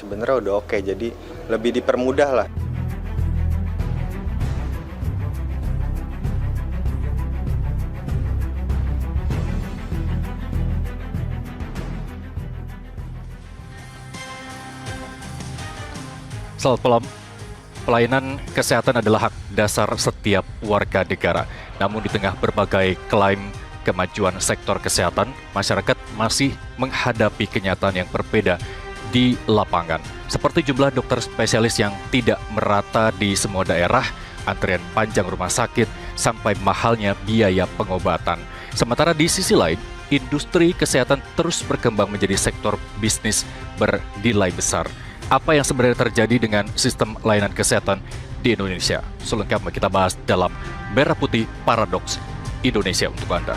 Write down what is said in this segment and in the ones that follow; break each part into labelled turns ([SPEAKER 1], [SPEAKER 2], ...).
[SPEAKER 1] sebenarnya udah oke, jadi lebih dipermudah lah.
[SPEAKER 2] Selamat malam. Pelayanan kesehatan adalah hak dasar setiap warga negara. Namun di tengah berbagai klaim kemajuan sektor kesehatan, masyarakat masih menghadapi kenyataan yang berbeda di lapangan. Seperti jumlah dokter spesialis yang tidak merata di semua daerah, antrian panjang rumah sakit, sampai mahalnya biaya pengobatan. Sementara di sisi lain, industri kesehatan terus berkembang menjadi sektor bisnis bernilai besar. Apa yang sebenarnya terjadi dengan sistem layanan kesehatan di Indonesia? Selengkapnya kita bahas dalam Merah Putih Paradoks Indonesia untuk Anda.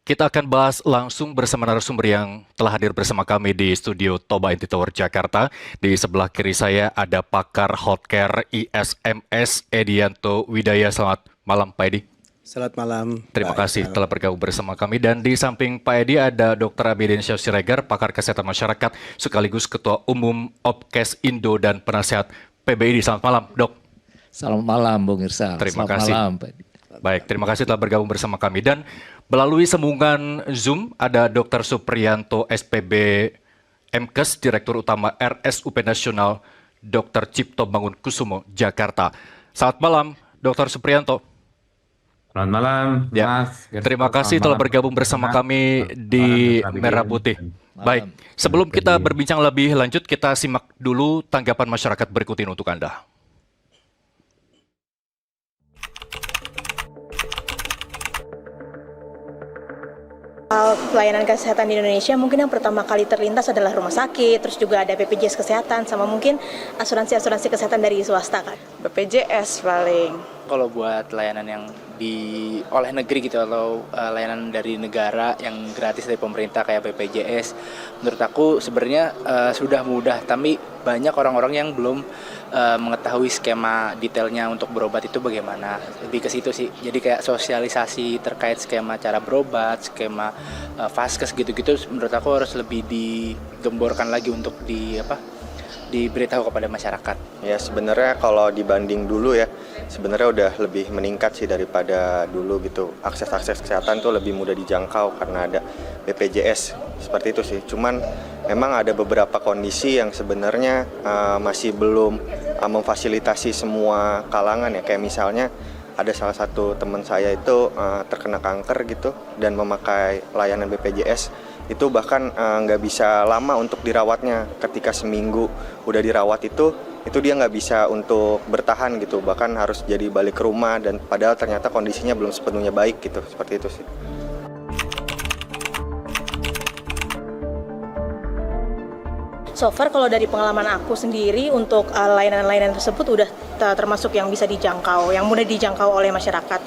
[SPEAKER 2] Kita akan bahas langsung bersama narasumber yang telah hadir bersama kami di studio Toba Inti Tower Jakarta. Di sebelah kiri saya ada pakar healthcare ISMS Edianto Widaya. Selamat malam Pak Edi.
[SPEAKER 3] Selamat malam.
[SPEAKER 2] Terima kasih telah bergabung bersama kami. Dan di samping Pak Edi ada Dr. Abidin Siregar, pakar kesehatan masyarakat sekaligus Ketua Umum Opkes Indo dan penasihat PBID. Selamat malam Dok.
[SPEAKER 4] Selamat malam Bung Irsal.
[SPEAKER 2] Terima
[SPEAKER 4] Selamat
[SPEAKER 2] kasih.
[SPEAKER 4] malam Pak Edi.
[SPEAKER 2] Baik, terima kasih telah bergabung bersama kami. Dan melalui sambungan Zoom ada Dr. Supriyanto SPB MKes, Direktur Utama RSUP Nasional Dr. Cipto Mangunkusumo, Jakarta. Selamat malam, Dr. Supriyanto.
[SPEAKER 5] Selamat malam,
[SPEAKER 2] Ya,
[SPEAKER 5] Mas.
[SPEAKER 2] terima kasih telah bergabung bersama kami di Merah Putih. Baik, sebelum kita berbincang lebih lanjut, kita simak dulu tanggapan masyarakat berikut ini untuk Anda.
[SPEAKER 6] Pelayanan kesehatan di Indonesia mungkin yang pertama kali terlintas adalah rumah sakit, terus juga ada BPJS Kesehatan, sama mungkin asuransi kesehatan dari swasta kan.
[SPEAKER 7] BPJS paling. Kalau buat layanan yang oleh negeri gitu atau layanan dari negara yang gratis dari pemerintah kayak BPJS, menurut aku sebenarnya sudah mudah, tapi banyak orang-orang yang belum mengetahui skema detailnya untuk berobat itu bagaimana. Lebih ke situ sih. Jadi kayak sosialisasi terkait skema cara berobat, skema vaskes gitu-gitu menurut aku harus lebih digemborkan lagi untuk diberitahu kepada masyarakat.
[SPEAKER 1] Ya sebenarnya kalau dibanding dulu ya, sebenarnya udah lebih meningkat sih daripada dulu gitu. Akses kesehatan tuh lebih mudah dijangkau karena ada BPJS, seperti itu sih. Cuman memang ada beberapa kondisi yang sebenarnya masih belum memfasilitasi semua kalangan ya. Kayak misalnya ada salah satu teman saya itu terkena kanker gitu dan memakai layanan BPJS. Itu bahkan nggak bisa lama untuk dirawatnya. Ketika seminggu udah dirawat itu dia nggak bisa untuk bertahan gitu, bahkan harus jadi balik ke rumah, dan padahal ternyata kondisinya belum sepenuhnya baik gitu, seperti itu sih.
[SPEAKER 6] So far kalau dari pengalaman aku sendiri untuk layanan-layanan tersebut udah termasuk yang bisa dijangkau, yang mudah dijangkau oleh masyarakat.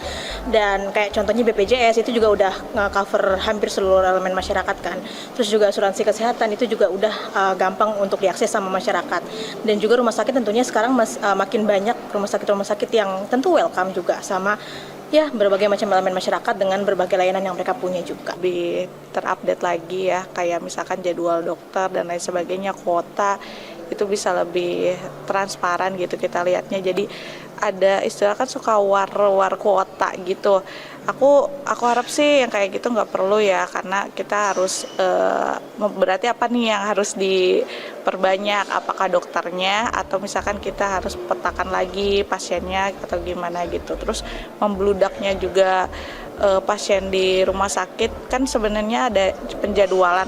[SPEAKER 6] Dan kayak contohnya BPJS itu juga udah nge-cover hampir seluruh elemen masyarakat kan. Terus juga asuransi kesehatan itu juga udah gampang untuk diakses sama masyarakat. Dan juga rumah sakit tentunya sekarang makin banyak rumah sakit yang tentu welcome juga sama ya berbagai macam elemen masyarakat dengan berbagai layanan yang mereka punya juga.
[SPEAKER 7] Lebih terupdate lagi ya, kayak misalkan jadwal dokter dan lain sebagainya, kuota itu bisa lebih transparan gitu kita lihatnya. Jadi ada istilah kan suka war kuota gitu. Aku harap sih yang kayak gitu nggak perlu ya, karena kita harus berarti apa nih yang harus diperbanyak, apakah dokternya atau misalkan kita harus petakan lagi pasiennya atau gimana gitu. Terus membludaknya juga pasien di rumah sakit kan sebenarnya ada penjadwalan,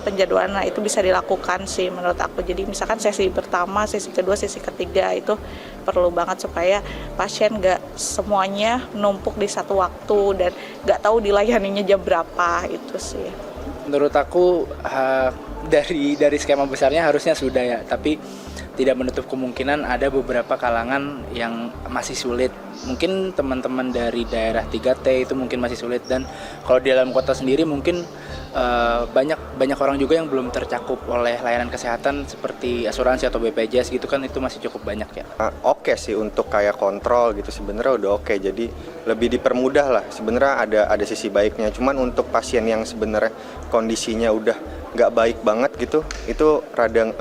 [SPEAKER 7] nah itu bisa dilakukan sih menurut aku. Jadi misalkan sesi pertama, sesi kedua, sesi ketiga itu perlu banget supaya pasien nggak semuanya numpuk di satu waktu dan nggak tahu dilayaninya jam berapa, itu sih. Menurut aku
[SPEAKER 3] dari skema besarnya harusnya sudah ya, tapi tidak menutup kemungkinan ada beberapa kalangan yang masih sulit. Mungkin teman-teman dari daerah 3T itu mungkin masih sulit, dan kalau di dalam kota sendiri mungkin banyak orang juga yang belum tercakup oleh layanan kesehatan seperti asuransi atau BPJS gitu kan, itu masih cukup banyak ya.
[SPEAKER 1] Oke sih untuk kayak kontrol gitu sebenarnya udah oke, jadi lebih dipermudah lah. Sebenarnya ada sisi baiknya, cuman untuk pasien yang sebenarnya kondisinya udah nggak baik banget gitu, itu rada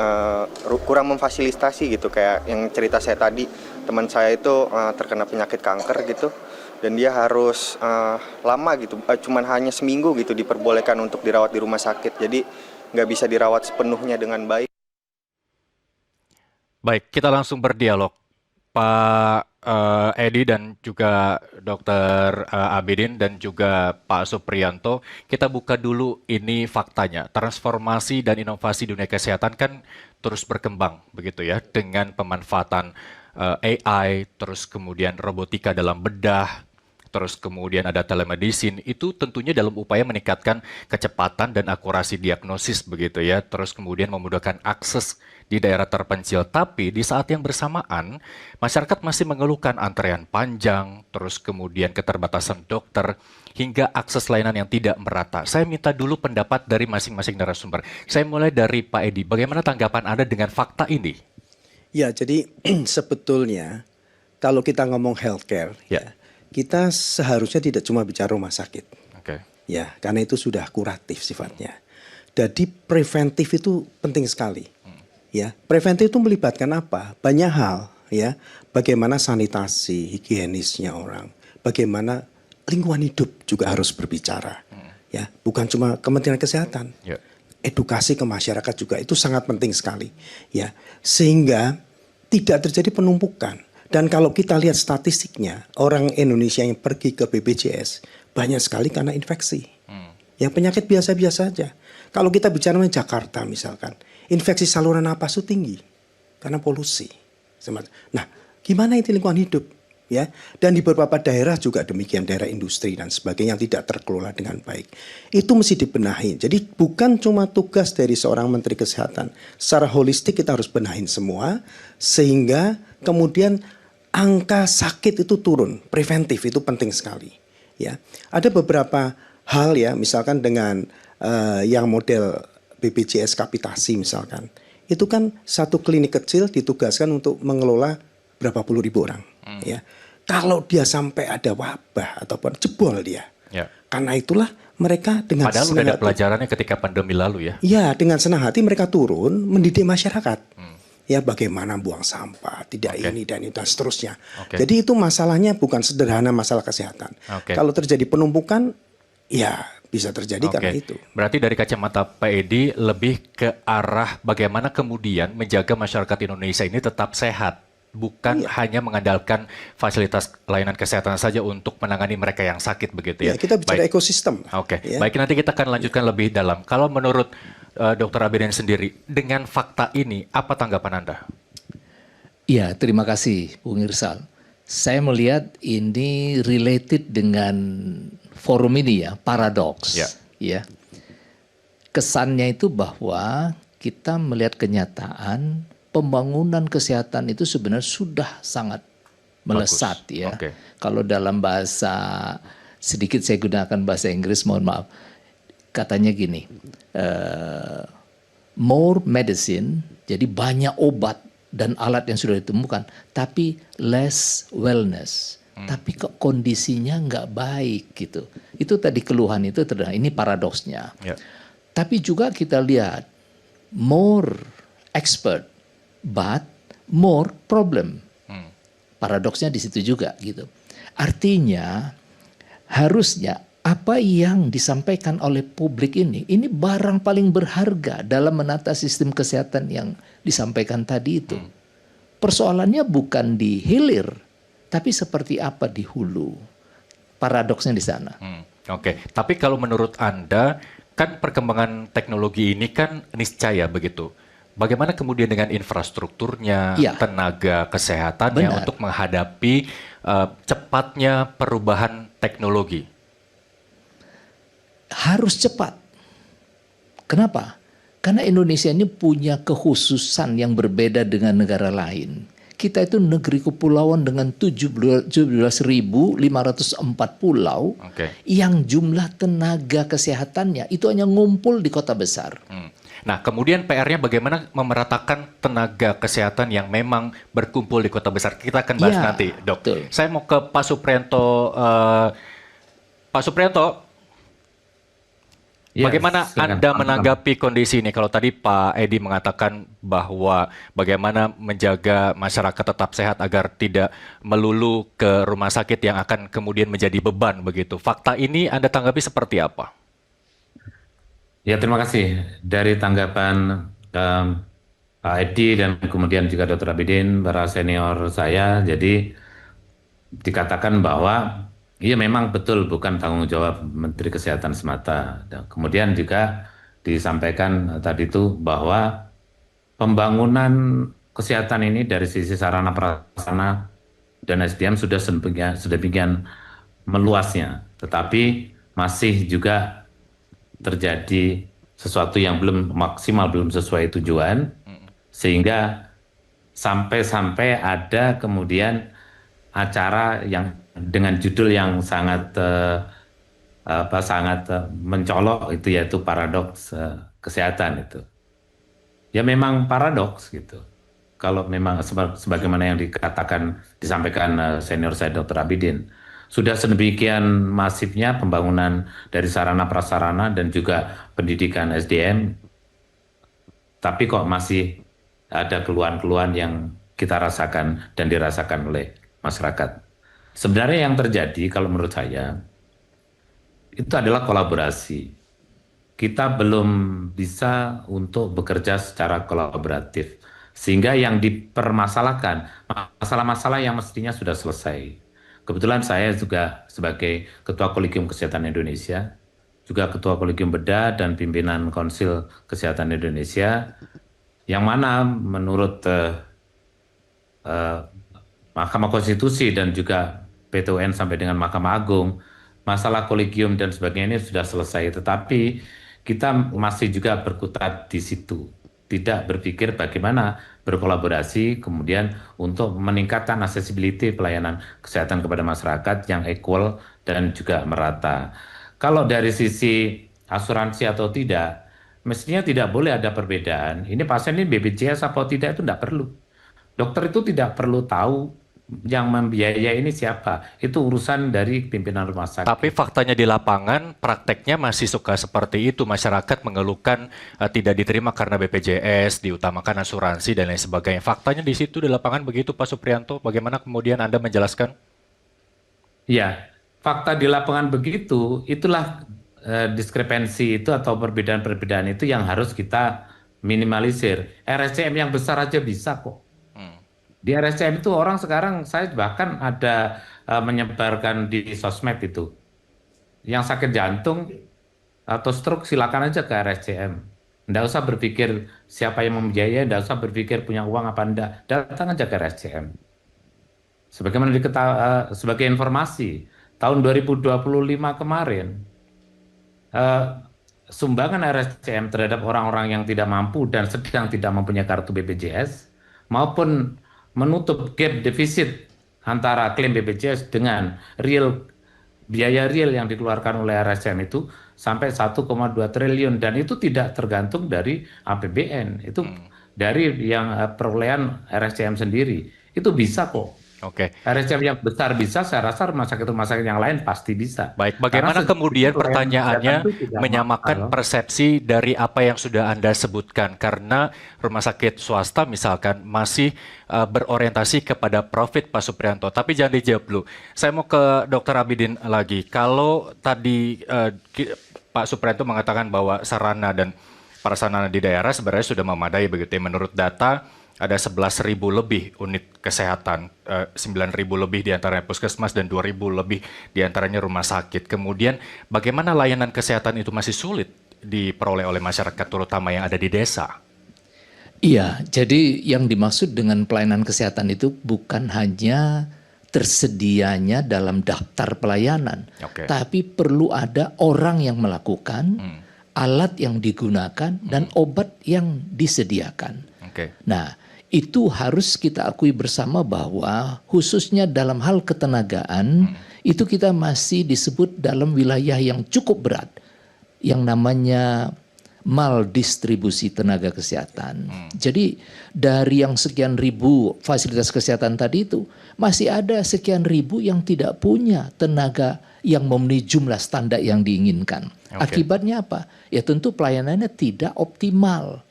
[SPEAKER 1] kurang memfasilitasi gitu. Kayak yang cerita saya tadi, teman saya itu terkena penyakit kanker gitu, dan dia harus lama gitu, cuman hanya seminggu gitu diperbolehkan untuk dirawat di rumah sakit, jadi nggak bisa dirawat sepenuhnya dengan baik.
[SPEAKER 2] Baik, kita langsung berdialog. Pak Edi dan juga Dr. Abidin dan juga Pak Supriyanto, kita buka dulu ini faktanya. Transformasi dan inovasi dunia kesehatan kan terus berkembang begitu ya, dengan pemanfaatan AI, terus kemudian robotika dalam bedah, terus kemudian ada telemedicine. Itu tentunya dalam upaya meningkatkan kecepatan dan akurasi diagnosis begitu ya, terus kemudian memudahkan akses di daerah terpencil. Tapi di saat yang bersamaan, masyarakat masih mengeluhkan antrean panjang, terus kemudian keterbatasan dokter, hingga akses layanan yang tidak merata. Saya minta dulu pendapat dari masing-masing narasumber. Saya mulai dari Pak Edi. Bagaimana tanggapan Anda dengan fakta ini?
[SPEAKER 8] Ya, jadi sebetulnya kalau kita ngomong healthcare,
[SPEAKER 2] Ya.
[SPEAKER 8] kita seharusnya tidak cuma bicara rumah sakit.
[SPEAKER 2] Oke.
[SPEAKER 8] Ya, karena itu sudah kuratif sifatnya. Jadi preventif itu penting sekali. Ya, preventif itu melibatkan apa? Banyak hal, ya. Bagaimana sanitasi, higienisnya orang, bagaimana lingkungan hidup juga harus berbicara. Ya, bukan cuma Kementerian Kesehatan.
[SPEAKER 2] Ya.
[SPEAKER 8] Edukasi ke masyarakat juga itu sangat penting sekali, ya. Sehingga tidak terjadi penumpukan. Dan kalau kita lihat statistiknya, orang Indonesia yang pergi ke BPJS banyak sekali karena infeksi. Yang penyakit biasa-biasa saja. Kalau kita bicara mengenai Jakarta misalkan, infeksi saluran napas itu tinggi karena polusi. Nah, gimana itu lingkungan hidup? Ya, dan di beberapa daerah juga demikian, daerah industri dan sebagainya yang tidak terkelola dengan baik. Itu mesti dibenahi. Jadi bukan cuma tugas dari seorang Menteri Kesehatan. Secara holistik kita harus benahin semua sehingga kemudian angka sakit itu turun. Preventif itu penting sekali. Ya, ada beberapa hal ya, misalkan dengan yang model BPJS kapitasi misalkan, itu kan satu klinik kecil ditugaskan untuk mengelola berapa puluh ribu orang. Ya, kalau dia sampai ada wabah ataupun jebol dia.
[SPEAKER 2] Ya.
[SPEAKER 8] Karena itulah mereka dengan
[SPEAKER 2] Padahal
[SPEAKER 8] senang
[SPEAKER 2] udah ada
[SPEAKER 8] hati,
[SPEAKER 2] pelajarannya ketika pandemi lalu ya.
[SPEAKER 8] ya dengan senang hati mereka turun mendidik masyarakat. Ya, bagaimana buang sampah, tidak
[SPEAKER 2] Oke.
[SPEAKER 8] ini dan itu dan seterusnya.
[SPEAKER 2] Oke.
[SPEAKER 8] Jadi itu masalahnya bukan sederhana masalah kesehatan.
[SPEAKER 2] Oke.
[SPEAKER 8] Kalau terjadi penumpukan, ya bisa terjadi
[SPEAKER 2] Oke.
[SPEAKER 8] karena itu.
[SPEAKER 2] Berarti dari kacamata Pak Edi lebih ke arah bagaimana kemudian menjaga masyarakat Indonesia ini tetap sehat. Bukan hanya mengandalkan fasilitas layanan kesehatan saja untuk menangani mereka yang sakit begitu ya.
[SPEAKER 8] Ya, kita bicara
[SPEAKER 2] Baik.
[SPEAKER 8] ekosistem.
[SPEAKER 2] Oke,
[SPEAKER 8] Ya.
[SPEAKER 2] baik, nanti kita akan lanjutkan lebih dalam. Kalau menurut Dr. Abidin sendiri, dengan fakta ini, apa tanggapan Anda?
[SPEAKER 4] Ya, terima kasih Bung Irsal. Saya melihat ini related dengan forum ini ya, paradoks.
[SPEAKER 2] Ya.
[SPEAKER 4] Ya. Kesannya itu bahwa kita melihat kenyataan pembangunan kesehatan itu sebenarnya sudah sangat melesat ya.
[SPEAKER 2] Oke.
[SPEAKER 4] Kalau dalam bahasa, sedikit saya gunakan bahasa Inggris, mohon maaf. Katanya gini, more medicine, jadi banyak obat dan alat yang sudah ditemukan, tapi less wellness. Tapi kok kondisinya nggak baik gitu. Itu tadi keluhan itu, ini paradoksnya.
[SPEAKER 2] Ya.
[SPEAKER 4] Tapi juga kita lihat, more expert, but more problem. Paradoksnya di situ juga gitu. Artinya harusnya apa yang disampaikan oleh publik ini barang paling berharga dalam menata sistem kesehatan yang disampaikan tadi itu. Persoalannya bukan di hilir, tapi seperti apa di hulu. Paradoksnya di sana.
[SPEAKER 2] Oke, tapi kalau menurut Anda, kan perkembangan teknologi ini kan niscaya begitu. Bagaimana kemudian dengan infrastrukturnya,
[SPEAKER 4] Ya.
[SPEAKER 2] tenaga kesehatannya
[SPEAKER 4] Benar.
[SPEAKER 2] untuk menghadapi cepatnya perubahan teknologi?
[SPEAKER 4] Harus cepat. Kenapa? Karena Indonesia ini punya kekhususan yang berbeda dengan negara lain. Kita itu negeri kepulauan dengan 17.504 pulau yang jumlah tenaga kesehatannya itu hanya ngumpul di kota besar.
[SPEAKER 2] Nah, kemudian PR-nya bagaimana memeratakan tenaga kesehatan yang memang berkumpul di kota besar. Kita akan bahas nanti, Dok.
[SPEAKER 4] Betul.
[SPEAKER 2] Saya mau ke Pak Suprianto. Pak Suprianto, bagaimana Anda menanggapi kondisi ini? Kalau tadi Pak Edi mengatakan bahwa bagaimana menjaga masyarakat tetap sehat agar tidak melulu ke rumah sakit yang akan kemudian menjadi beban begitu. Fakta ini Anda tanggapi seperti apa?
[SPEAKER 5] Ya, terima kasih. Dari tanggapan Pak Edi dan kemudian juga Dr. Abidin, para senior saya, jadi dikatakan bahwa iya memang betul bukan tanggung jawab Menteri Kesehatan semata. Dan kemudian juga disampaikan tadi itu bahwa pembangunan kesehatan ini dari sisi sarana prasarana dan SDM sudah sedemikian meluasnya, tetapi masih juga terjadi sesuatu yang belum maksimal, belum sesuai tujuan, sehingga sampai ada kemudian acara yang dengan judul yang sangat mencolok itu, yaitu paradoks kesehatan itu. Ya memang paradoks gitu. Kalau memang sebagaimana yang disampaikan senior saya Dr. Abidin, sudah sedemikian masifnya pembangunan dari sarana prasarana dan juga pendidikan SDM, tapi kok masih ada keluhan-keluhan yang kita rasakan dan dirasakan oleh masyarakat. Sebenarnya yang terjadi kalau menurut saya itu adalah kolaborasi. Kita belum bisa untuk bekerja secara kolaboratif, sehingga yang dipermasalahkan masalah-masalah yang mestinya sudah selesai. Kebetulan saya juga sebagai Ketua Kolegium Kesehatan Indonesia, juga Ketua Kolegium Bedah dan pimpinan Konsil Kesehatan Indonesia, yang mana menurut Mahkamah Konstitusi dan juga PT UN sampai dengan Mahkamah Agung, masalah kolegium dan sebagainya ini sudah selesai. Tetapi kita masih juga berkutat di situ. Tidak berpikir bagaimana berkolaborasi kemudian untuk meningkatkan accessibility pelayanan kesehatan kepada masyarakat yang equal dan juga merata. Kalau dari sisi asuransi atau tidak, mestinya tidak boleh ada perbedaan. Ini pasien ini BPJS atau tidak itu tidak perlu. Dokter itu tidak perlu tahu yang membiayai ini siapa. Itu urusan dari pimpinan rumah sakit.
[SPEAKER 2] Tapi faktanya di lapangan, prakteknya masih suka seperti itu. Masyarakat mengeluhkan tidak diterima karena BPJS, diutamakan asuransi, dan lain sebagainya. Faktanya di situ di lapangan begitu, Pak Suprianto. Bagaimana kemudian Anda menjelaskan?
[SPEAKER 5] Ya, fakta di lapangan begitu, itulah diskrepensi itu atau perbedaan-perbedaan itu yang harus kita minimalisir. RSCM yang besar aja bisa kok. Di RSCM itu orang sekarang, saya bahkan ada menyebarkan di sosmed itu. Yang sakit jantung atau stroke silakan aja ke RSCM. Nggak usah berpikir siapa yang membiayai, nggak usah berpikir punya uang apa enggak. Datang aja ke RSCM. Sebagaimana sebagai informasi, tahun 2025 kemarin, sumbangan RSCM terhadap orang-orang yang tidak mampu dan sedang tidak mempunyai kartu BPJS, maupun menutup gap defisit antara klaim BPJS dengan biaya real yang dikeluarkan oleh RSCM itu sampai 1,2 triliun, dan itu tidak tergantung dari APBN, itu dari yang perolehan RSCM sendiri. Itu bisa kok.
[SPEAKER 2] Oke.
[SPEAKER 5] RSCM yang besar bisa, saya rasa rumah sakit yang lain pasti bisa.
[SPEAKER 2] Baik, bagaimana kemudian pertanyaannya menyamakan persepsi dari apa yang sudah Anda sebutkan? Karena rumah sakit swasta misalkan masih berorientasi kepada profit, Pak Suprianto. Tapi jangan dijawab dulu. Saya mau ke Dr. Abidin lagi. Kalau tadi Pak Suprianto mengatakan bahwa sarana dan prasarana di daerah sebenarnya sudah memadai begitu ya. Menurut data ada 11.000 lebih unit kesehatan, 9.000 lebih diantaranya puskesmas dan 2.000 lebih diantaranya rumah sakit. Kemudian bagaimana layanan kesehatan itu masih sulit diperoleh oleh masyarakat terutama yang ada di desa?
[SPEAKER 4] Iya, jadi yang dimaksud dengan pelayanan kesehatan itu bukan hanya tersedianya dalam daftar pelayanan, tapi perlu ada orang yang melakukan, alat yang digunakan, dan obat yang disediakan.
[SPEAKER 2] Oke.
[SPEAKER 4] Nah, itu harus kita akui bersama bahwa khususnya dalam hal ketenagaan, itu kita masih disebut dalam wilayah yang cukup berat, yang namanya maldistribusi tenaga kesehatan. Jadi dari yang sekian ribu fasilitas kesehatan tadi itu, masih ada sekian ribu yang tidak punya tenaga yang memenuhi jumlah standar yang diinginkan.
[SPEAKER 2] Oke.
[SPEAKER 4] Akibatnya apa? Ya tentu pelayanannya tidak optimal,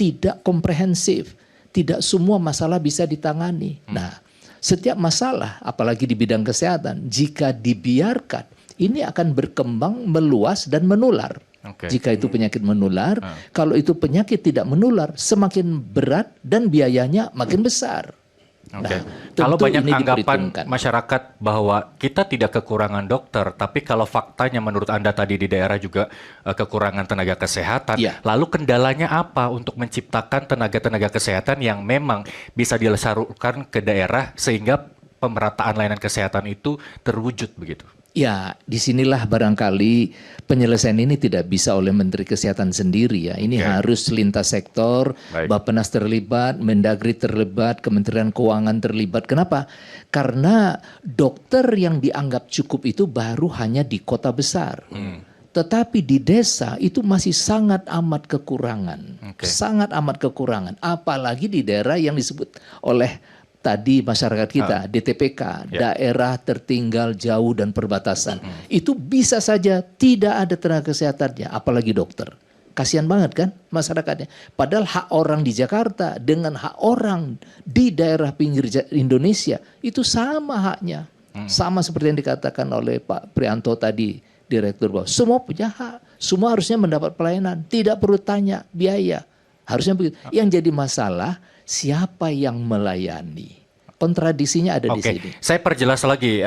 [SPEAKER 4] tidak komprehensif, tidak semua masalah bisa ditangani. Nah, setiap masalah, apalagi di bidang kesehatan, jika dibiarkan, ini akan berkembang, meluas, dan menular.
[SPEAKER 2] Oke.
[SPEAKER 4] Jika itu penyakit menular, kalau itu penyakit tidak menular, semakin berat dan biayanya makin besar.
[SPEAKER 2] Oke.
[SPEAKER 4] Nah,
[SPEAKER 2] Kalau
[SPEAKER 4] tentu
[SPEAKER 2] banyak
[SPEAKER 4] ini
[SPEAKER 2] anggapan
[SPEAKER 4] diperhitungkan.
[SPEAKER 2] masyarakat bahwa kita tidak kekurangan dokter, tapi kalau faktanya menurut Anda tadi di daerah juga kekurangan tenaga kesehatan,
[SPEAKER 4] Iya.
[SPEAKER 2] lalu kendalanya apa untuk menciptakan tenaga-tenaga kesehatan yang memang bisa disalurkan ke daerah sehingga pemerataan layanan kesehatan itu terwujud begitu?
[SPEAKER 4] Ya, disinilah barangkali penyelesaian ini tidak bisa oleh Menteri Kesehatan sendiri ya. Ini
[SPEAKER 2] Oke.
[SPEAKER 4] harus lintas sektor,
[SPEAKER 2] Baik.
[SPEAKER 4] Bappenas terlibat, Mendagri terlibat, Kementerian Keuangan terlibat. Kenapa? Karena dokter yang dianggap cukup itu baru hanya di kota besar. Tetapi di desa itu masih sangat amat kekurangan.
[SPEAKER 2] Oke.
[SPEAKER 4] Sangat amat kekurangan. Apalagi di daerah yang disebut oleh tadi masyarakat kita, DTPK,
[SPEAKER 2] Ya.
[SPEAKER 4] daerah tertinggal jauh dan perbatasan. Itu bisa saja tidak ada tenaga kesehatannya, apalagi dokter. Kasihan banget kan masyarakatnya. Padahal hak orang di Jakarta dengan hak orang di daerah pinggir Indonesia itu sama haknya. Sama seperti yang dikatakan oleh Pak Prianto tadi, Direktur bahwa semua punya hak, semua harusnya mendapat pelayanan, tidak perlu tanya biaya. Harusnya begitu. Yang jadi masalah siapa yang melayani? Kontradisinya ada di
[SPEAKER 2] Oke,
[SPEAKER 4] sini.
[SPEAKER 2] saya perjelas lagi,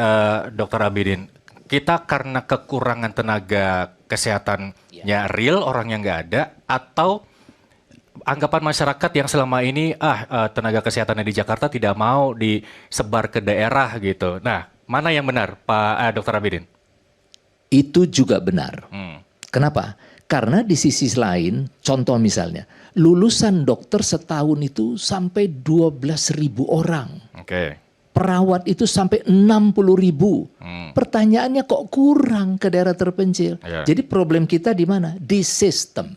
[SPEAKER 2] Dr. Abidin. Kita karena kekurangan tenaga kesehatannya real, orangnya nggak ada, atau anggapan masyarakat yang selama ini tenaga kesehatannya di Jakarta tidak mau disebar ke daerah gitu. Nah, mana yang benar, Pak Dr. Abidin?
[SPEAKER 4] Itu juga benar.
[SPEAKER 2] Hmm.
[SPEAKER 4] Kenapa? Karena di sisi lain, contoh misalnya, lulusan dokter setahun itu sampai 12.000 orang.
[SPEAKER 2] Oke.
[SPEAKER 4] Perawat itu sampai 60.000. Pertanyaannya kok kurang ke daerah terpencil?
[SPEAKER 2] Iya.
[SPEAKER 4] Jadi problem kita di mana? Di sistem.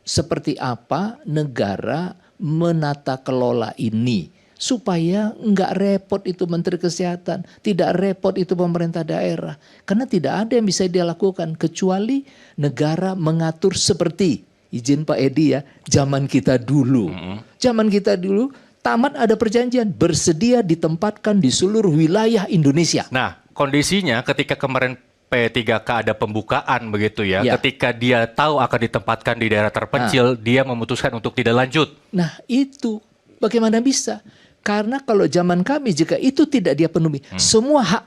[SPEAKER 4] Seperti apa negara menata kelola ini supaya nggak repot itu Menteri Kesehatan, tidak repot itu pemerintah daerah. Karena tidak ada yang bisa dia lakukan kecuali negara mengatur seperti, izin Pak Edi ya, zaman kita dulu. Zaman kita dulu tamat ada perjanjian bersedia ditempatkan di seluruh wilayah Indonesia.
[SPEAKER 2] Nah, kondisinya ketika kemarin P3K ada pembukaan begitu ya,
[SPEAKER 4] Ya.
[SPEAKER 2] ketika dia tahu akan ditempatkan di daerah terpencil, dia memutuskan untuk tidak lanjut.
[SPEAKER 4] Nah itu bagaimana bisa? Karena kalau zaman kami jika itu tidak dia penuhi, semua hak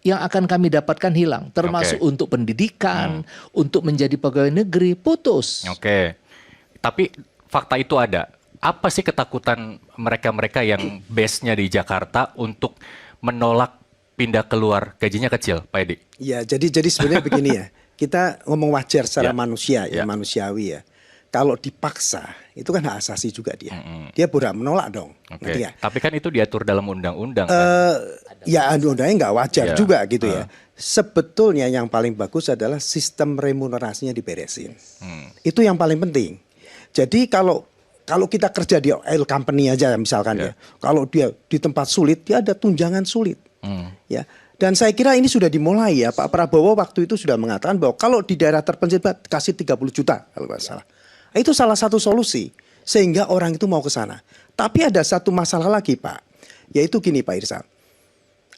[SPEAKER 4] yang akan kami dapatkan hilang. Termasuk
[SPEAKER 2] Oke.
[SPEAKER 4] untuk pendidikan, untuk menjadi pegawai negeri, putus.
[SPEAKER 2] Oke. Tapi fakta itu ada. Apa sih ketakutan mereka-mereka yang base-nya di Jakarta untuk menolak pindah keluar, gajinya kecil, Pak Edi?
[SPEAKER 8] Ya, jadi sebenarnya begini ya. Kita ngomong wajar secara
[SPEAKER 2] Ya.
[SPEAKER 8] manusia
[SPEAKER 2] Ya.
[SPEAKER 8] ya, manusiawi ya. Kalau dipaksa, itu kan hak asasi juga dia. Dia berhak menolak dong.
[SPEAKER 2] Oke.
[SPEAKER 8] Ngerti ya?
[SPEAKER 2] Tapi kan itu diatur dalam undang-undang. Kan?
[SPEAKER 8] Ya undang-undangnya nggak wajar
[SPEAKER 2] Ya.
[SPEAKER 8] juga gitu ya. Sebetulnya yang paling bagus adalah sistem remunerasinya diberesin. Itu yang paling penting. Jadi kalau kita kerja di oil company aja misalkan ya, kalau dia di tempat sulit dia ada tunjangan sulit, ya. Dan saya kira ini sudah dimulai ya. Pak Prabowo waktu itu sudah mengatakan bahwa kalau di daerah terpencil Pak, kasih 30 juta kalau nggak salah. Itu salah satu solusi sehingga orang itu mau ke sana. Tapi ada satu masalah lagi Pak, yaitu gini Pak Irsal.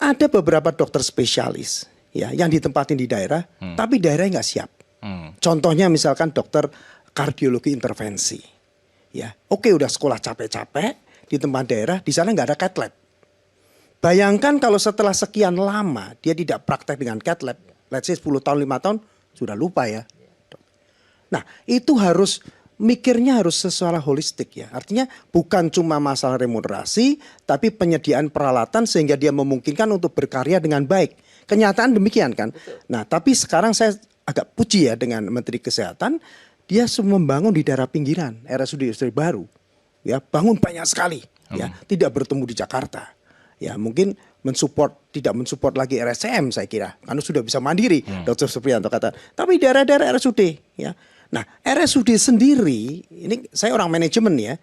[SPEAKER 8] Ada beberapa dokter spesialis ya yang ditempatin di daerah, tapi daerahnya nggak siap. Contohnya misalkan dokter kardiologi intervensi. Ya, oke udah sekolah capek-capek di tempat daerah, di sana nggak ada cath lab. Bayangkan kalau setelah sekian lama dia tidak praktek dengan cath lab, let's say 10 tahun, 5 tahun, sudah lupa ya. Nah, itu mikirnya harus secara holistik ya. Artinya bukan cuma masalah remunerasi, tapi penyediaan peralatan sehingga dia memungkinkan untuk berkarya dengan baik. Kenyataan demikian kan. Nah, tapi sekarang saya agak puji ya dengan Menteri Kesehatan. dia membangun di daerah pinggiran RSUD baru, ya bangun banyak sekali, ya tidak bertemu di Jakarta, ya mungkin tidak mensupport lagi RSCM saya kira, karena sudah bisa mandiri, Dr. Supriyanto kata, tapi daerah-daerah RSUD, ya, nah RSUD sendiri, ini saya orang manajemen ya,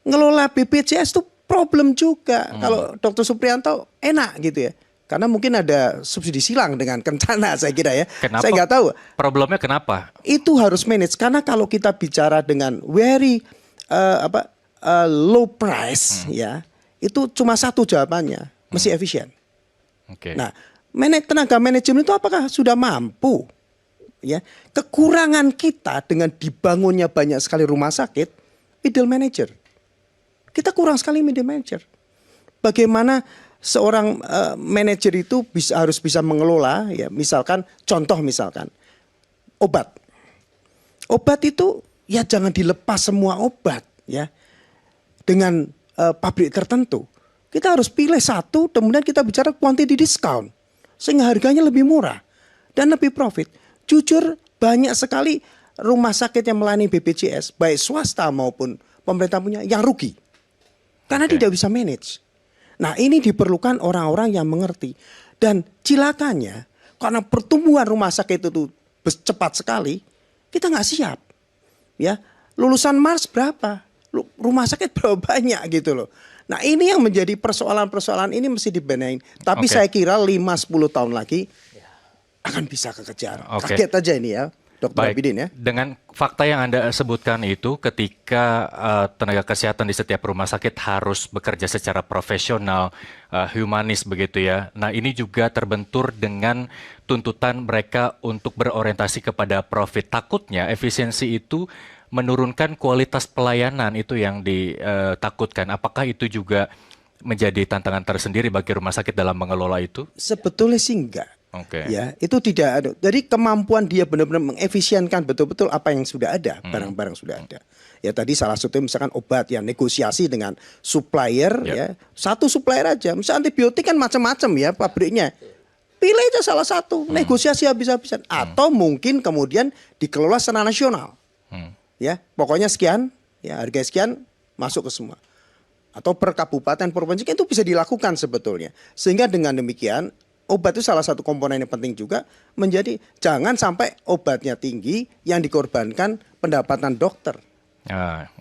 [SPEAKER 8] ngelola BPJS itu problem juga, kalau Dr. Supriyanto enak gitu ya. Karena mungkin ada subsidi silang dengan Kencana saya kira ya.
[SPEAKER 2] Kenapa?
[SPEAKER 8] Saya nggak tahu.
[SPEAKER 2] Problemnya kenapa?
[SPEAKER 8] Itu harus manage karena kalau kita bicara dengan very low price ya, itu cuma satu jawabannya, mesti efisien.
[SPEAKER 2] Oke.
[SPEAKER 8] Nah, tenaga manajemen itu apakah sudah mampu? Ya, kekurangan kita dengan dibangunnya banyak sekali rumah sakit, middle manager. Kita kurang sekali middle manager. Bagaimana seorang manajer itu harus bisa mengelola, ya misalkan obat itu ya jangan dilepas semua obat ya dengan pabrik tertentu. Kita harus pilih satu, kemudian kita bicara quantity discount sehingga harganya lebih murah dan lebih profit. Jujur banyak sekali rumah sakit yang melayani BPJS baik swasta maupun pemerintah punya yang rugi karena tidak bisa manage. Nah ini diperlukan orang-orang yang mengerti. Dan cilakanya karena pertumbuhan rumah sakit itu cepat sekali, kita nggak siap. Ya, lulusan Mars berapa? Rumah sakit berapa banyak gitu loh. Nah ini yang menjadi persoalan-persoalan ini mesti dibenahin. Tapi saya kira 5-10 tahun lagi akan bisa kekejar. Kaget aja ini ya. Dr. Abidin ya.
[SPEAKER 2] Dengan fakta yang Anda sebutkan itu ketika tenaga kesehatan di setiap rumah sakit harus bekerja secara profesional, humanis begitu ya. Nah ini juga terbentur dengan tuntutan mereka untuk berorientasi kepada profit. Takutnya efisiensi itu menurunkan kualitas pelayanan, itu yang ditakutkan. Apakah itu juga menjadi tantangan tersendiri bagi rumah sakit dalam mengelola itu?
[SPEAKER 8] Sebetulnya sih enggak. Ya, itu tidak ada. Jadi kemampuan dia benar-benar mengefisienkan betul-betul apa yang sudah ada, barang-barang sudah ada. Ya tadi salah satunya misalkan obat yang negosiasi dengan supplier ya. Satu supplier aja. Misal antibiotik kan macam-macam ya pabriknya. Pilih aja salah satu, negosiasi habis-habisan atau mungkin kemudian dikelola secara nasional. Ya, pokoknya sekian, ya harga sekian masuk ke semua. Atau per kabupaten, provinsi itu bisa dilakukan sebetulnya. Sehingga dengan demikian obat itu salah satu komponen yang penting juga menjadi jangan sampai obatnya tinggi yang dikorbankan pendapatan dokter.
[SPEAKER 2] Nah,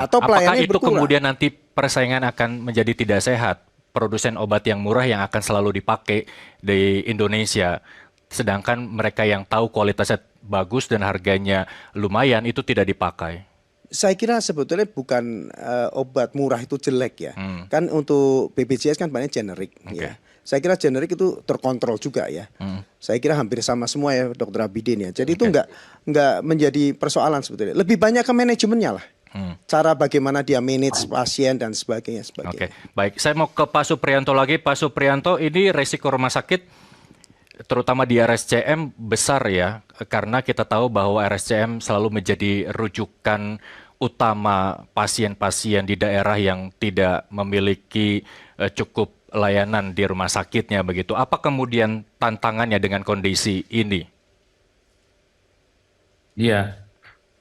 [SPEAKER 8] atau
[SPEAKER 2] apakah itu
[SPEAKER 8] berkurang.
[SPEAKER 2] kemudian nanti persaingan akan menjadi tidak sehat? Produsen obat yang murah yang akan selalu dipakai di Indonesia, sedangkan mereka yang tahu kualitasnya bagus dan harganya lumayan itu tidak dipakai.
[SPEAKER 8] Saya kira sebetulnya bukan obat murah itu jelek ya. Kan untuk BPJS kan banyak generik ya. Saya kira generik itu terkontrol juga ya. Saya kira hampir sama semua ya Dr. Abidin ya. Jadi itu nggak menjadi persoalan sebetulnya. Lebih banyak ke manajemennya lah. Cara bagaimana dia manage pasien dan sebagainya.
[SPEAKER 2] Baik. Saya mau ke Pak Supriyanto lagi. Pak Supriyanto, ini resiko rumah sakit terutama di RSCM besar ya. Karena kita tahu bahwa RSCM selalu menjadi rujukan utama pasien-pasien di daerah yang tidak memiliki cukup layanan di rumah sakitnya begitu. Apa kemudian tantangannya dengan kondisi ini?
[SPEAKER 5] Iya,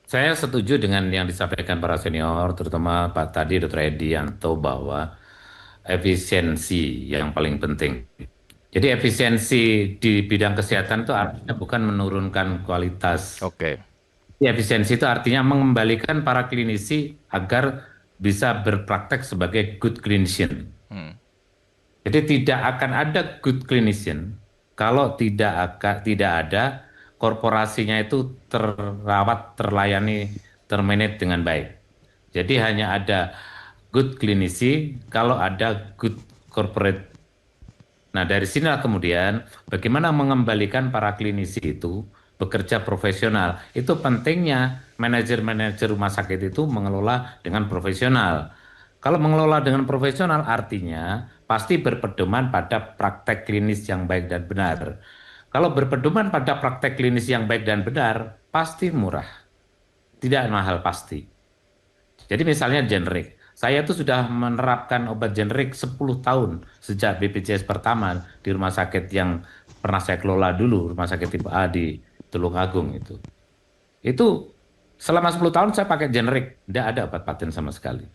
[SPEAKER 5] saya setuju dengan yang disampaikan para senior, terutama Pak tadi Dr. Edianto bahwa efisiensi yang paling penting. Jadi efisiensi di bidang kesehatan itu artinya bukan menurunkan kualitas. Efisiensi itu artinya mengembalikan para klinisi agar bisa berpraktek sebagai good clinician. Jadi tidak akan ada good clinician kalau tidak ada korporasinya itu terawat, terlayani, termanage dengan baik. Jadi hanya ada good klinisi kalau ada good corporate. Nah dari sinilah kemudian bagaimana mengembalikan para klinisi itu bekerja profesional. Itu pentingnya manajer-manajer rumah sakit itu mengelola dengan profesional. Kalau mengelola dengan profesional artinya pasti berpedoman pada praktek klinis yang baik dan benar. Kalau berpedoman pada praktek klinis yang baik dan benar, pasti murah. Tidak mahal pasti. Jadi misalnya generik. Saya itu sudah menerapkan obat generik 10 tahun sejak BPJS pertama di rumah sakit yang pernah saya kelola dulu, rumah sakit tipe A di Tulungagung itu. Itu Selama 10 tahun saya pakai generik, tidak ada obat paten sama sekali.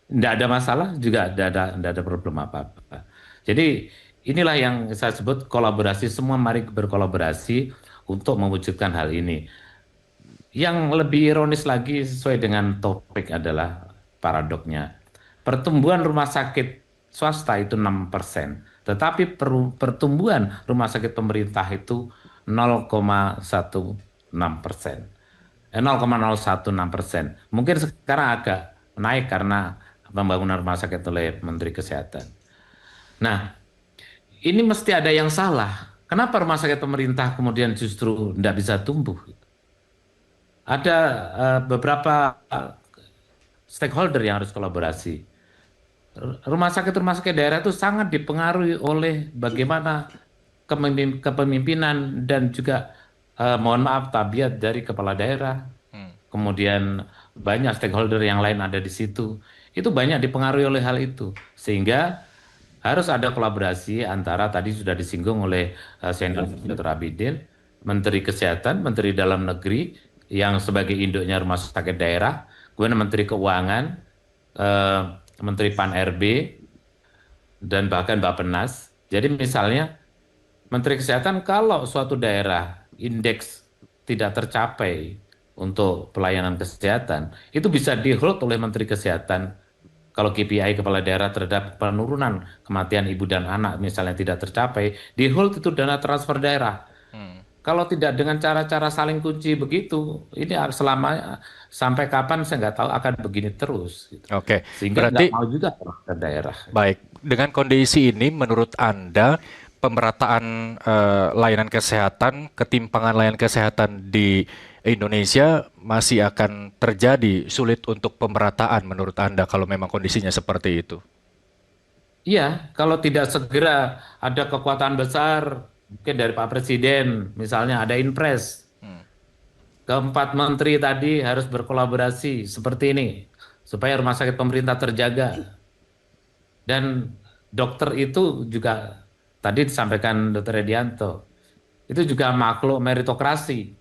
[SPEAKER 5] Tidak ada masalah, juga tidak ada problem apa-apa. Jadi inilah yang saya sebut kolaborasi, semua mari berkolaborasi untuk mewujudkan hal ini. Yang lebih ironis lagi sesuai dengan topik adalah paradoknya. Pertumbuhan rumah sakit swasta itu 6%, tetapi pertumbuhan rumah sakit pemerintah itu 0,16%. 0,016%. Mungkin sekarang agak naik karena pembangunan rumah sakit oleh Menteri Kesehatan. Nah, ini mesti ada yang salah. Kenapa rumah sakit pemerintah kemudian justru tidak bisa tumbuh? Ada beberapa stakeholder yang harus kolaborasi. Rumah sakit daerah itu sangat dipengaruhi oleh bagaimana kepemimpinan dan juga mohon maaf tabiat dari kepala daerah. Kemudian banyak stakeholder yang lain ada di situ. Itu banyak dipengaruhi oleh hal itu. Sehingga harus ada kolaborasi antara tadi sudah disinggung oleh Senior Dr. Abidin, Menteri Kesehatan, Menteri Dalam Negeri yang sebagai induknya rumah sakit daerah, kemudian Menteri Keuangan, Menteri Pan-RB, dan bahkan Bappenas. Jadi misalnya Menteri Kesehatan kalau suatu daerah indeks tidak tercapai untuk pelayanan kesehatan, itu bisa di-hold oleh Menteri Kesehatan. Kalau KPI kepala daerah terhadap penurunan kematian ibu dan anak misalnya tidak tercapai, di-hold itu dana transfer daerah. Kalau tidak dengan cara-cara saling kunci begitu, ini selama sampai kapan saya nggak tahu akan begini terus. Gitu.
[SPEAKER 2] Oke,
[SPEAKER 5] Sehingga
[SPEAKER 2] berarti
[SPEAKER 5] nggak mau juga ke daerah.
[SPEAKER 2] baik. Dengan kondisi ini, menurut Anda pemerataan layanan kesehatan, ketimpangan layanan kesehatan di Indonesia masih akan terjadi, sulit untuk pemerataan menurut Anda kalau memang kondisinya seperti itu?
[SPEAKER 5] Iya, kalau tidak segera ada kekuatan besar, mungkin dari Pak Presiden, misalnya ada Inpres. Keempat menteri tadi harus berkolaborasi seperti ini, supaya rumah sakit pemerintah terjaga. Dan dokter itu juga, tadi disampaikan Dr. Edianto, itu juga makhluk meritokrasi.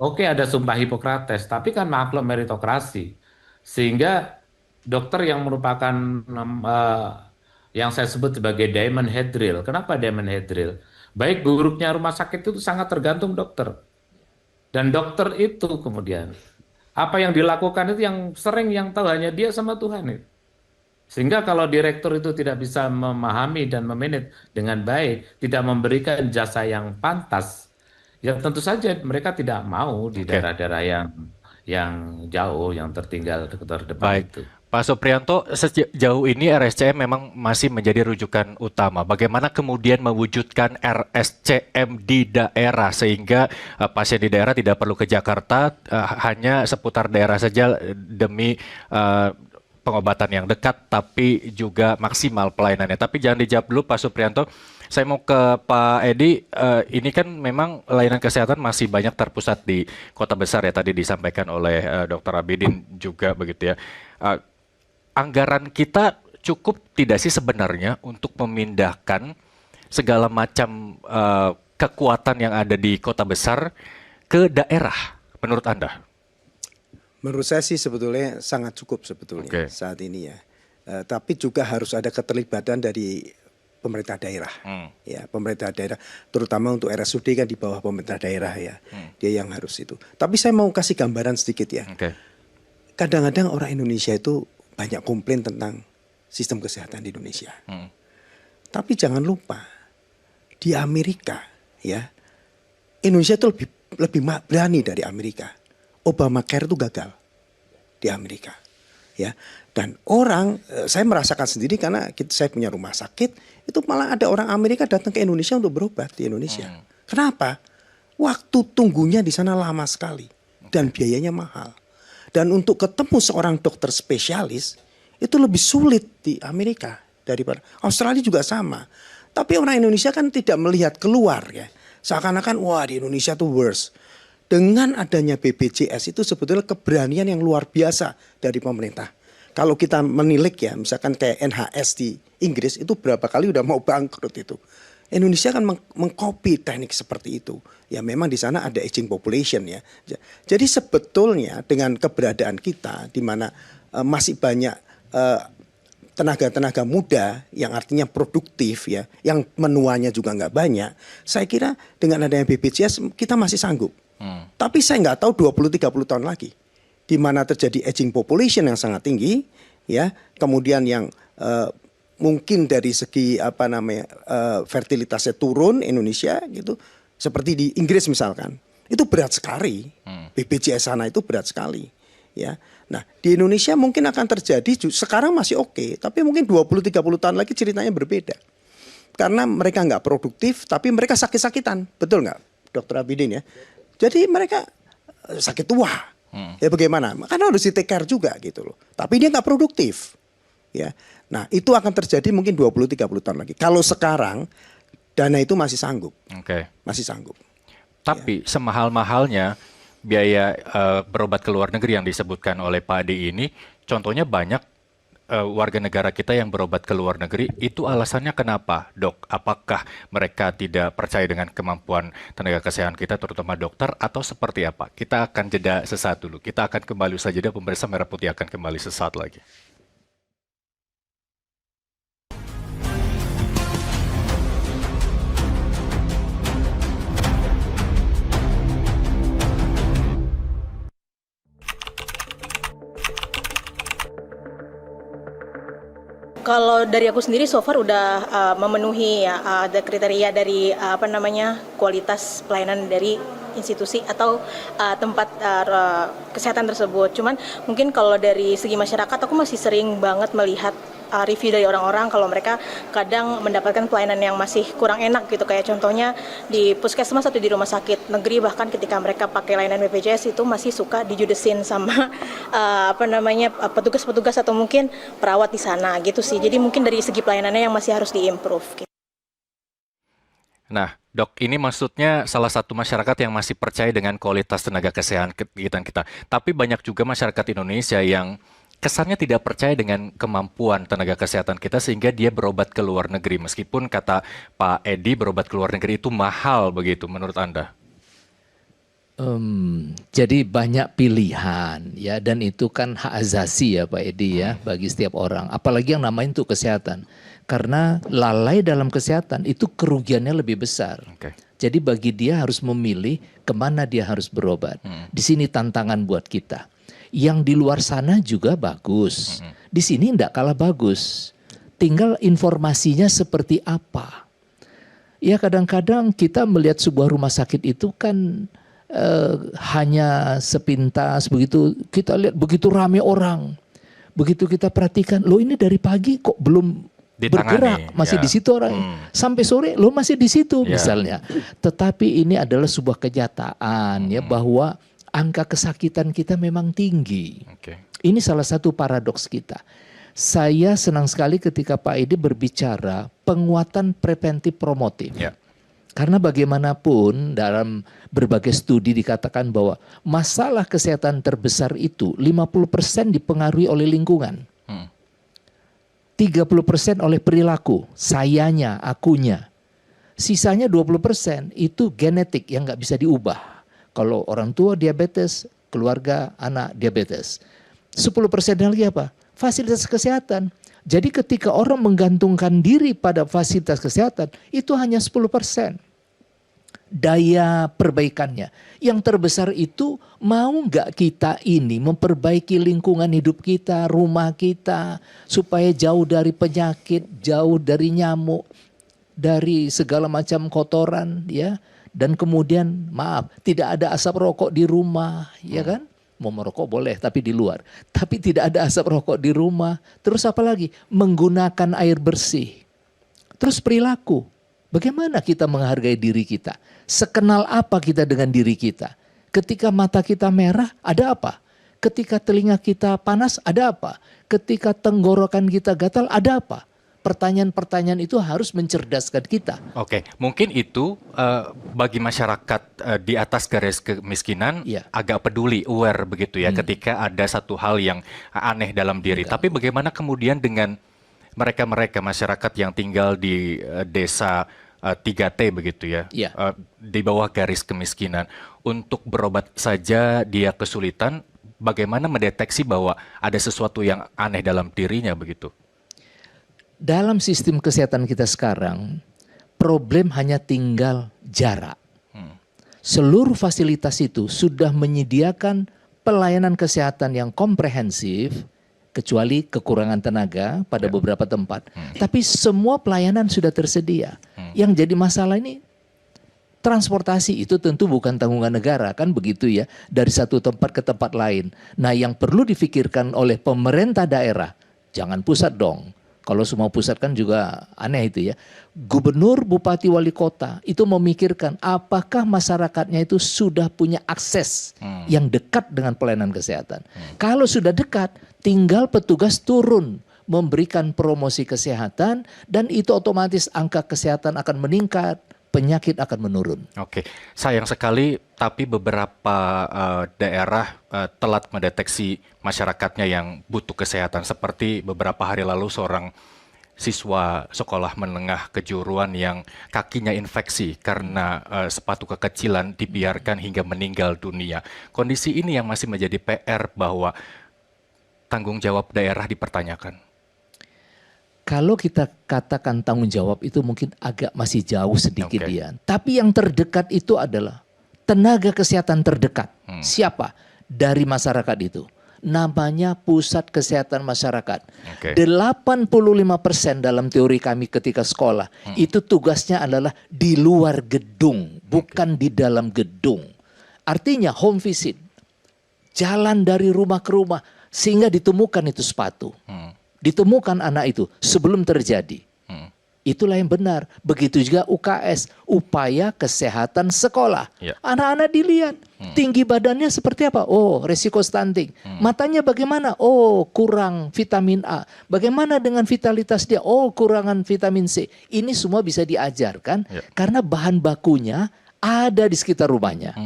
[SPEAKER 5] Oke, ada Sumpah Hipokrates, tapi kan makhluk meritokrasi. Sehingga dokter yang merupakan yang saya sebut sebagai diamond head drill. Kenapa diamond head drill? Baik buruknya rumah sakit itu sangat tergantung dokter. Dan dokter itu kemudian, apa yang dilakukan itu yang sering yang tahu hanya dia sama Tuhan itu. Sehingga kalau direktur itu tidak bisa memahami dan memanage dengan baik, tidak memberikan jasa yang pantas, ya tentu saja mereka tidak mau di daerah-daerah yang jauh, yang tertinggal terdepan itu.
[SPEAKER 2] Pak Supriyanto, sejauh ini RSCM memang masih menjadi rujukan utama. Bagaimana kemudian mewujudkan RSCM di daerah sehingga pasien di daerah tidak perlu ke Jakarta, hanya seputar daerah saja demi pengobatan yang dekat, tapi juga maksimal pelayanannya. Tapi jangan dijawab dulu Pak Supriyanto. Saya mau ke Pak Edi, ini kan memang layanan kesehatan masih banyak terpusat di kota besar ya, tadi disampaikan oleh Dr. Abidin juga begitu ya. Anggaran kita cukup tidak sih sebenarnya untuk memindahkan segala macam kekuatan yang ada di kota besar ke daerah, menurut Anda?
[SPEAKER 8] Menurut saya sih sebetulnya sangat cukup sebetulnya saat ini ya. Tapi juga harus ada keterlibatan dari pemerintah daerah. Ya, pemerintah daerah terutama untuk RSUD kan di bawah pemerintah daerah ya. Dia yang harus itu. Tapi saya mau kasih gambaran sedikit ya. Kadang-kadang orang Indonesia itu banyak komplain tentang sistem kesehatan di Indonesia. Tapi jangan lupa di Amerika ya, Indonesia itu lebih berani dari Amerika. Obamacare itu gagal di Amerika, ya. Dan orang, saya merasakan sendiri karena saya punya rumah sakit, itu malah ada orang Amerika datang ke Indonesia untuk berobat di Indonesia. Kenapa? Waktu tunggunya di sana lama sekali dan biayanya mahal. Dan untuk ketemu seorang dokter spesialis itu lebih sulit di Amerika daripada Australia juga sama. Tapi orang Indonesia kan tidak melihat keluar ya. Seakan-akan wah di Indonesia tuh worse. Dengan adanya BPJS itu sebetulnya keberanian yang luar biasa dari pemerintah. Kalau kita menilik ya, misalkan kayak NHS di Inggris itu berapa kali udah mau bangkrut itu. Indonesia kan mengcopy teknik seperti itu. Ya memang di sana ada aging population ya. Jadi sebetulnya dengan keberadaan kita di mana masih banyak tenaga-tenaga muda yang artinya produktif ya, yang menuanya juga nggak banyak. Saya kira dengan adanya BPJS kita masih sanggup. Tapi saya nggak tahu 20-30 tahun lagi di mana terjadi aging population yang sangat tinggi ya, kemudian yang mungkin dari segi fertilitasnya turun Indonesia gitu, seperti di Inggris misalkan, itu berat sekali. BPJS sana itu berat sekali ya. Nah, di Indonesia mungkin akan terjadi, sekarang masih oke, tapi mungkin 20-30 tahun lagi ceritanya berbeda. Karena mereka nggak produktif, tapi mereka sakit-sakitan, betul nggak, Dr. Abidin ya? Jadi mereka sakit tua, ya bagaimana? Karena harus di take care juga gitu loh. Tapi dia nggak produktif, ya. Nah, itu akan terjadi mungkin 20-30 tahun lagi. Kalau sekarang dana itu masih sanggup, masih sanggup.
[SPEAKER 2] Tapi semahal-mahalnya biaya berobat ke luar negeri yang disebutkan oleh Pak Adi ini, contohnya banyak warga negara kita yang berobat ke luar negeri, itu alasannya kenapa, Dok? Apakah mereka tidak percaya dengan kemampuan tenaga kesehatan kita, terutama dokter, atau seperti apa? Kita akan jeda sesaat dulu. Kita akan kembali usai jeda, pemirsa Merah Putih akan kembali sesaat lagi.
[SPEAKER 6] Kalau dari aku sendiri so far udah memenuhi ya ada kriteria dari kualitas pelayanan dari institusi atau tempat kesehatan tersebut. Cuman mungkin kalau dari segi masyarakat aku masih sering banget melihat review dari orang-orang kalau mereka kadang mendapatkan pelayanan yang masih kurang enak gitu, kayak contohnya di puskesmas atau di rumah sakit negeri, bahkan ketika mereka pakai layanan BPJS itu masih suka dijudesin sama petugas-petugas atau mungkin perawat di sana gitu sih. Jadi mungkin dari segi pelayanannya yang masih harus diimprove gitu.
[SPEAKER 2] Nah, Dok, ini maksudnya salah satu masyarakat yang masih percaya dengan kualitas tenaga kesehatan kita. Tapi banyak juga masyarakat Indonesia yang kesannya tidak percaya dengan kemampuan tenaga kesehatan kita sehingga dia berobat ke luar negeri. Meskipun kata Pak Edi berobat ke luar negeri itu mahal begitu menurut Anda?
[SPEAKER 4] Jadi banyak pilihan ya, dan itu kan hak asasi ya Pak Edi ya bagi setiap orang. Apalagi yang namanya untuk kesehatan. Karena lalai dalam kesehatan itu kerugiannya lebih besar. Jadi bagi dia harus memilih kemana dia harus berobat. Di sini tantangan buat kita. Yang di luar sana juga bagus. Di sini tidak kalah bagus. Tinggal informasinya seperti apa. Ya kadang-kadang kita melihat sebuah rumah sakit itu kan hanya sepintas begitu. Kita lihat begitu ramai orang. Begitu kita perhatikan, loh ini dari pagi kok belum bergerak, masih di situ orang. Sampai sore lo masih di situ misalnya. Tetapi ini adalah sebuah kenyataan ya bahwa angka kesakitan kita memang tinggi. Ini salah satu paradoks kita. Saya senang sekali ketika Pak Edi berbicara penguatan preventif promotif. Karena bagaimanapun dalam berbagai studi dikatakan bahwa masalah kesehatan terbesar itu 50% dipengaruhi oleh lingkungan. 30% oleh perilaku, sayanya, akunya. Sisanya 20% itu genetik yang nggak bisa diubah. Kalau orang tua diabetes, keluarga anak diabetes. 10% lagi apa? Fasilitas kesehatan. Jadi ketika orang menggantungkan diri pada fasilitas kesehatan, itu hanya 10%. Daya perbaikannya. Yang terbesar itu mau nggak kita ini memperbaiki lingkungan hidup kita, rumah kita, supaya jauh dari penyakit, jauh dari nyamuk, dari segala macam kotoran ya. Dan kemudian maaf, tidak ada asap rokok di rumah, ya kan? Mau merokok boleh, tapi di luar. Tapi tidak ada asap rokok di rumah. Terus apa lagi? Menggunakan air bersih. Terus perilaku. Bagaimana kita menghargai diri kita? Sekenal apa kita dengan diri kita? Ketika mata kita merah, ada apa? Ketika telinga kita panas, ada apa? Ketika tenggorokan kita gatal, ada apa? Pertanyaan-pertanyaan itu harus mencerdaskan kita.
[SPEAKER 2] Mungkin itu bagi masyarakat di atas garis kemiskinan agak peduli, aware begitu ya, ketika ada satu hal yang aneh dalam diri. Tapi bagaimana kemudian dengan mereka-mereka masyarakat yang tinggal di desa 3T begitu ya,
[SPEAKER 4] Iya.
[SPEAKER 2] di bawah garis kemiskinan. Untuk berobat saja dia kesulitan, bagaimana mendeteksi bahwa ada sesuatu yang aneh dalam dirinya begitu?
[SPEAKER 4] Dalam sistem kesehatan kita sekarang, problem hanya tinggal jarak. Seluruh fasilitas itu sudah menyediakan pelayanan kesehatan yang komprehensif, kecuali kekurangan tenaga pada beberapa tempat. Tapi semua pelayanan sudah tersedia. Yang jadi masalah ini transportasi itu tentu bukan tanggungan negara, kan begitu ya, dari satu tempat ke tempat lain. Nah, yang perlu difikirkan oleh pemerintah daerah, jangan pusat dong. Kalau semua pusat kan juga aneh itu ya. Gubernur, bupati, wali kota itu memikirkan apakah masyarakatnya itu sudah punya akses yang dekat dengan pelayanan kesehatan. Kalau sudah dekat, tinggal petugas turun memberikan promosi kesehatan dan itu otomatis angka kesehatan akan meningkat, penyakit akan menurun.
[SPEAKER 2] Oke, sayang sekali tapi beberapa daerah telat mendeteksi masyarakatnya yang butuh kesehatan. Seperti beberapa hari lalu seorang siswa sekolah menengah kejuruan yang kakinya infeksi karena sepatu kekecilan dibiarkan hingga meninggal dunia. Kondisi ini yang masih menjadi PR bahwa tanggung jawab daerah dipertanyakan.
[SPEAKER 4] Kalau kita katakan tanggung jawab itu mungkin agak masih jauh sedikit
[SPEAKER 2] Oke.
[SPEAKER 4] ya. Tapi yang terdekat itu adalah tenaga kesehatan terdekat. Siapa? Dari masyarakat itu. Namanya Pusat Kesehatan Masyarakat.
[SPEAKER 2] Oke.
[SPEAKER 4] 85% dalam teori kami ketika sekolah itu tugasnya adalah di luar gedung, bukan di dalam gedung. Artinya home visit. Jalan dari rumah ke rumah sehingga ditemukan itu sepatu. Ditemukan anak itu sebelum terjadi. Itulah yang benar. Begitu juga UKS, upaya kesehatan sekolah.
[SPEAKER 2] Ya.
[SPEAKER 4] Anak-anak dilihat tinggi badannya seperti apa? Oh, resiko stunting. Matanya bagaimana? Oh, kurang vitamin A. Bagaimana dengan vitalitas dia? Oh, kurangan vitamin C. Ini semua bisa diajarkan karena bahan bakunya ada di sekitar rumahnya.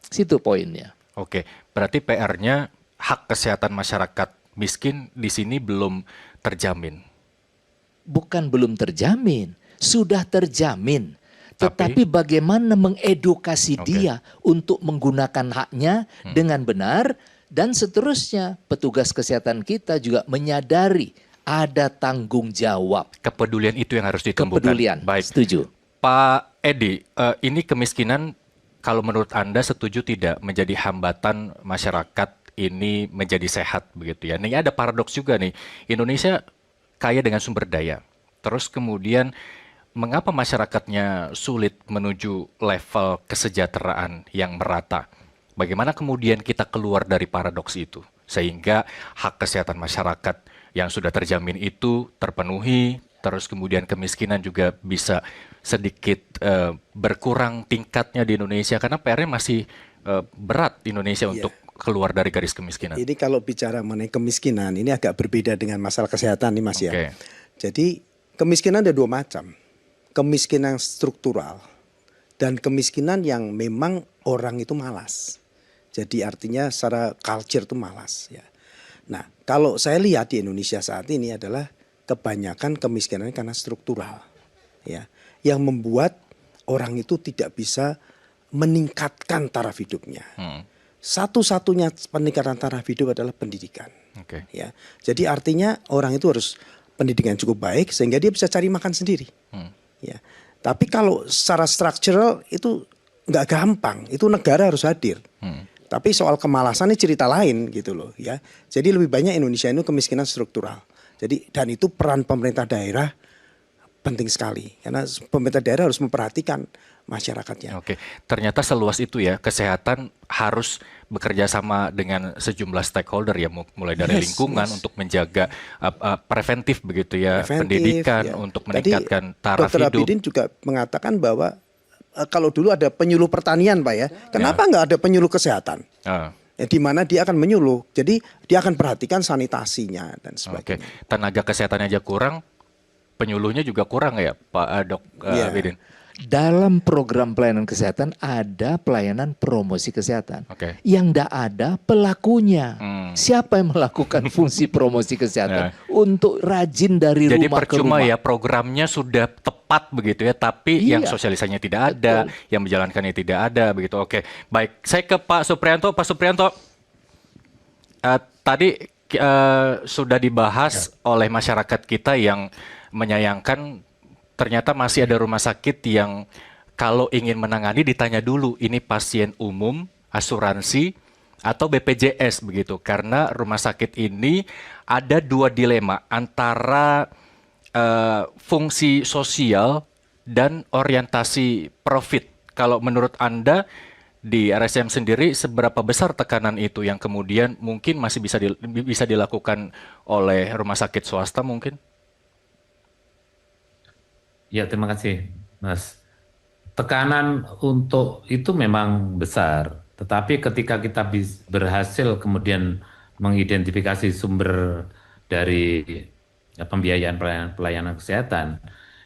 [SPEAKER 4] Situ poinnya.
[SPEAKER 2] Oke, berarti PR-nya hak kesehatan masyarakat miskin di sini belum terjamin.
[SPEAKER 4] Bukan belum terjamin, sudah terjamin.
[SPEAKER 2] Tapi-
[SPEAKER 4] Tetapi bagaimana mengedukasi
[SPEAKER 2] Oke.
[SPEAKER 4] dia untuk menggunakan haknya dengan benar dan seterusnya. Petugas kesehatan kita juga menyadari ada tanggung jawab.
[SPEAKER 2] Kepedulian itu yang harus ditumbuhkan.
[SPEAKER 4] Kepedulian,
[SPEAKER 2] Baik.
[SPEAKER 4] setuju.
[SPEAKER 2] Pak Edi, ini kemiskinan kalau menurut Anda setuju tidak menjadi hambatan masyarakat ini menjadi sehat begitu ya. Ini ada paradoks juga nih. Indonesia kaya dengan sumber daya. Terus kemudian mengapa masyarakatnya sulit menuju level kesejahteraan yang merata? Bagaimana kemudian kita keluar dari paradoks itu sehingga hak kesehatan masyarakat yang sudah terjamin itu terpenuhi, terus kemudian kemiskinan juga bisa sedikit berkurang tingkatnya di Indonesia karena PR-nya masih berat Indonesia untuk keluar dari garis kemiskinan.
[SPEAKER 8] Ini kalau bicara mengenai kemiskinan, ini agak berbeda dengan masalah kesehatan nih Mas ya.
[SPEAKER 2] Oke.
[SPEAKER 8] Jadi kemiskinan ada dua macam. Kemiskinan struktural dan kemiskinan yang memang orang itu malas. Jadi artinya secara culture itu malas ya. Nah, kalau saya lihat di Indonesia saat ini adalah kebanyakan kemiskinan karena struktural ya, yang membuat orang itu tidak bisa meningkatkan taraf hidupnya. Satu-satunya peningkatan taraf hidup adalah pendidikan.
[SPEAKER 2] Oke.
[SPEAKER 8] Ya, jadi artinya orang itu harus pendidikan cukup baik sehingga dia bisa cari makan sendiri. Ya, tapi kalau secara struktural itu nggak gampang. Itu negara harus hadir. Tapi soal kemalasan ini cerita lain gitu loh. Ya, jadi lebih banyak Indonesia itu kemiskinan struktural. Jadi dan itu peran pemerintah daerah penting sekali karena pemerintah daerah harus memperhatikan masyarakatnya.
[SPEAKER 2] Oke, ternyata seluas itu ya, kesehatan harus bekerja sama dengan sejumlah stakeholder ya, mulai dari lingkungan untuk menjaga preventif begitu ya,
[SPEAKER 8] Preventif,
[SPEAKER 2] pendidikan
[SPEAKER 8] ya.
[SPEAKER 2] untuk
[SPEAKER 8] Tadi
[SPEAKER 2] meningkatkan taraf
[SPEAKER 8] Dr.
[SPEAKER 2] hidup.
[SPEAKER 8] Abidin juga mengatakan bahwa kalau dulu ada penyuluh pertanian Pak ya, kenapa nggak ada penyuluh kesehatan?
[SPEAKER 2] Ah,
[SPEAKER 8] Di mana dia akan menyuluh, jadi dia akan perhatikan sanitasinya dan
[SPEAKER 2] Oke,
[SPEAKER 8] sebagainya.
[SPEAKER 2] tenaga kesehatan aja kurang, penyuluhnya juga kurang ya, Pak Dok
[SPEAKER 8] Iya.
[SPEAKER 2] Abidin.
[SPEAKER 4] dalam program pelayanan kesehatan ada pelayanan promosi kesehatan.
[SPEAKER 2] Oke.
[SPEAKER 4] Yang tidak ada pelakunya. Siapa yang melakukan fungsi promosi kesehatan untuk rajin dari
[SPEAKER 2] Jadi
[SPEAKER 4] rumah ke
[SPEAKER 2] percuma
[SPEAKER 4] rumah?
[SPEAKER 2] ya, programnya sudah tepat begitu ya, tapi yang
[SPEAKER 4] Iya.
[SPEAKER 2] sosialisasinya tidak ada, yang menjalankannya tidak ada begitu. Oke, baik. Saya ke Pak Supriyanto. Pak Supriyanto, tadi sudah dibahas oleh masyarakat kita yang menyayangkan ternyata masih ada rumah sakit yang kalau ingin menangani ditanya dulu ini pasien umum, asuransi, atau BPJS begitu. Karena rumah sakit ini ada dua dilema antara fungsi sosial dan orientasi profit. Kalau menurut Anda di RSCM sendiri seberapa besar tekanan itu yang kemudian mungkin masih bisa dilakukan oleh rumah sakit swasta mungkin?
[SPEAKER 5] Ya, terima kasih, Mas. Tekanan untuk itu memang besar, tetapi ketika kita berhasil kemudian mengidentifikasi sumber dari pembiayaan pelayanan kesehatan,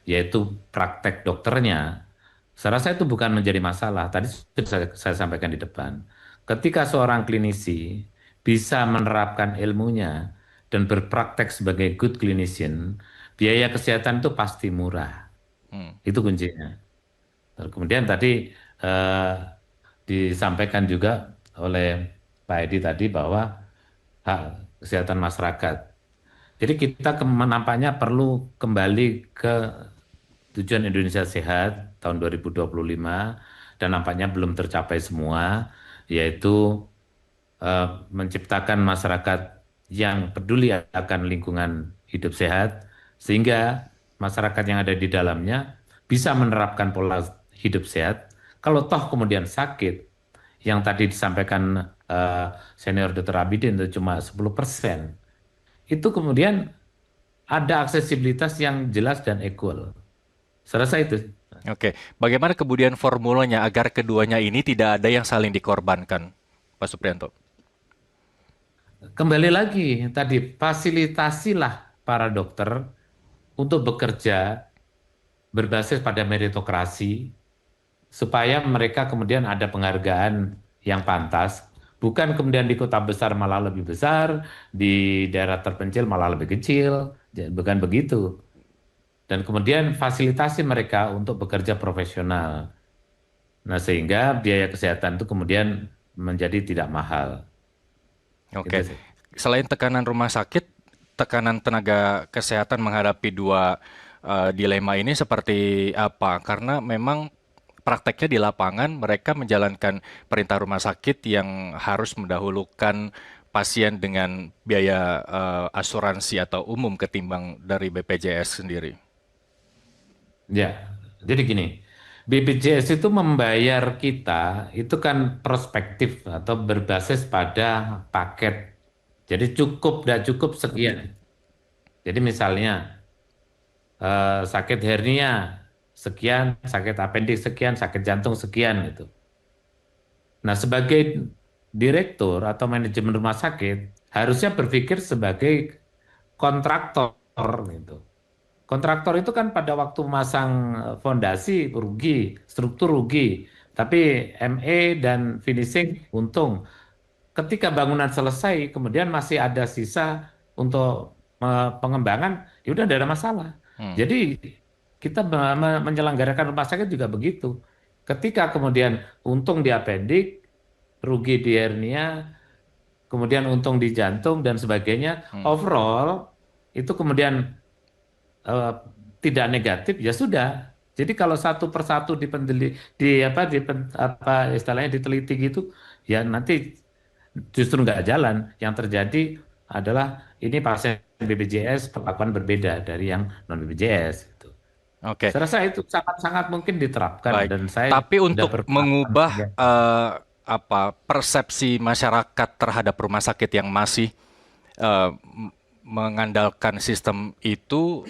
[SPEAKER 5] yaitu praktek dokternya, saya rasa itu bukan menjadi masalah. Tadi sudah saya sampaikan di depan. Ketika seorang klinisi bisa menerapkan ilmunya dan berpraktek sebagai good clinician, biaya kesehatan itu pasti murah. Itu kuncinya. Kemudian tadi disampaikan juga oleh Pak Edi tadi bahwa hak kesehatan masyarakat. Jadi kita nampaknya perlu kembali ke tujuan Indonesia Sehat tahun 2025 dan nampaknya belum tercapai semua, yaitu menciptakan masyarakat yang peduli akan lingkungan hidup sehat, sehingga masyarakat yang ada di dalamnya bisa menerapkan pola hidup sehat. Kalau toh kemudian sakit, yang tadi disampaikan senior Dr. Abidin itu cuma 10%, itu kemudian ada aksesibilitas yang jelas dan equal. Saya rasa itu.
[SPEAKER 2] Oke, bagaimana kemudian formulanya agar keduanya ini tidak ada yang saling dikorbankan, Pak Supriyanto?
[SPEAKER 5] Kembali lagi tadi, fasilitasilah para dokter untuk bekerja berbasis pada meritokrasi, supaya mereka kemudian ada penghargaan yang pantas, bukan kemudian di kota besar malah lebih besar, di daerah terpencil malah lebih kecil, bukan begitu. Dan kemudian fasilitasi mereka untuk bekerja profesional. Nah, sehingga biaya kesehatan itu kemudian menjadi tidak mahal.
[SPEAKER 2] Oke,
[SPEAKER 5] Gitu sih.
[SPEAKER 2] selain tekanan rumah sakit, tekanan tenaga kesehatan menghadapi dua dilema ini seperti apa? Karena memang prakteknya di lapangan mereka menjalankan perintah rumah sakit yang harus mendahulukan pasien dengan biaya asuransi atau umum ketimbang dari BPJS sendiri.
[SPEAKER 5] Ya, jadi gini, BPJS itu membayar kita itu kan prospektif atau berbasis pada paket. Jadi cukup, tidak cukup sekian. Jadi misalnya sakit hernia sekian, sakit appendix sekian, sakit jantung sekian gitu. Nah, sebagai direktur atau manajemen rumah sakit harusnya berpikir sebagai kontraktor gitu. Kontraktor itu kan pada waktu masang fondasi rugi, struktur rugi, tapi ME dan finishing untung. Ketika bangunan selesai, kemudian masih ada sisa untuk pengembangan, ya udah tidak ada masalah. Jadi kita menyelenggarakan rumah sakit juga begitu. Ketika kemudian untung di appendix, rugi di hernia, kemudian untung di jantung dan sebagainya, overall itu kemudian tidak negatif, ya sudah. Jadi kalau satu persatu istilahnya diteliti gitu, ya nanti justru nggak jalan. Yang terjadi adalah ini pasien BPJS perlakuan berbeda dari yang non BPJS. Gitu.
[SPEAKER 2] Oke.
[SPEAKER 5] Saya rasa itu sangat-sangat mungkin diterapkan.
[SPEAKER 2] Baik.
[SPEAKER 5] Dan saya
[SPEAKER 2] Tapi untuk
[SPEAKER 5] sudah
[SPEAKER 2] mengubah persepsi masyarakat terhadap rumah sakit yang masih mengandalkan sistem itu,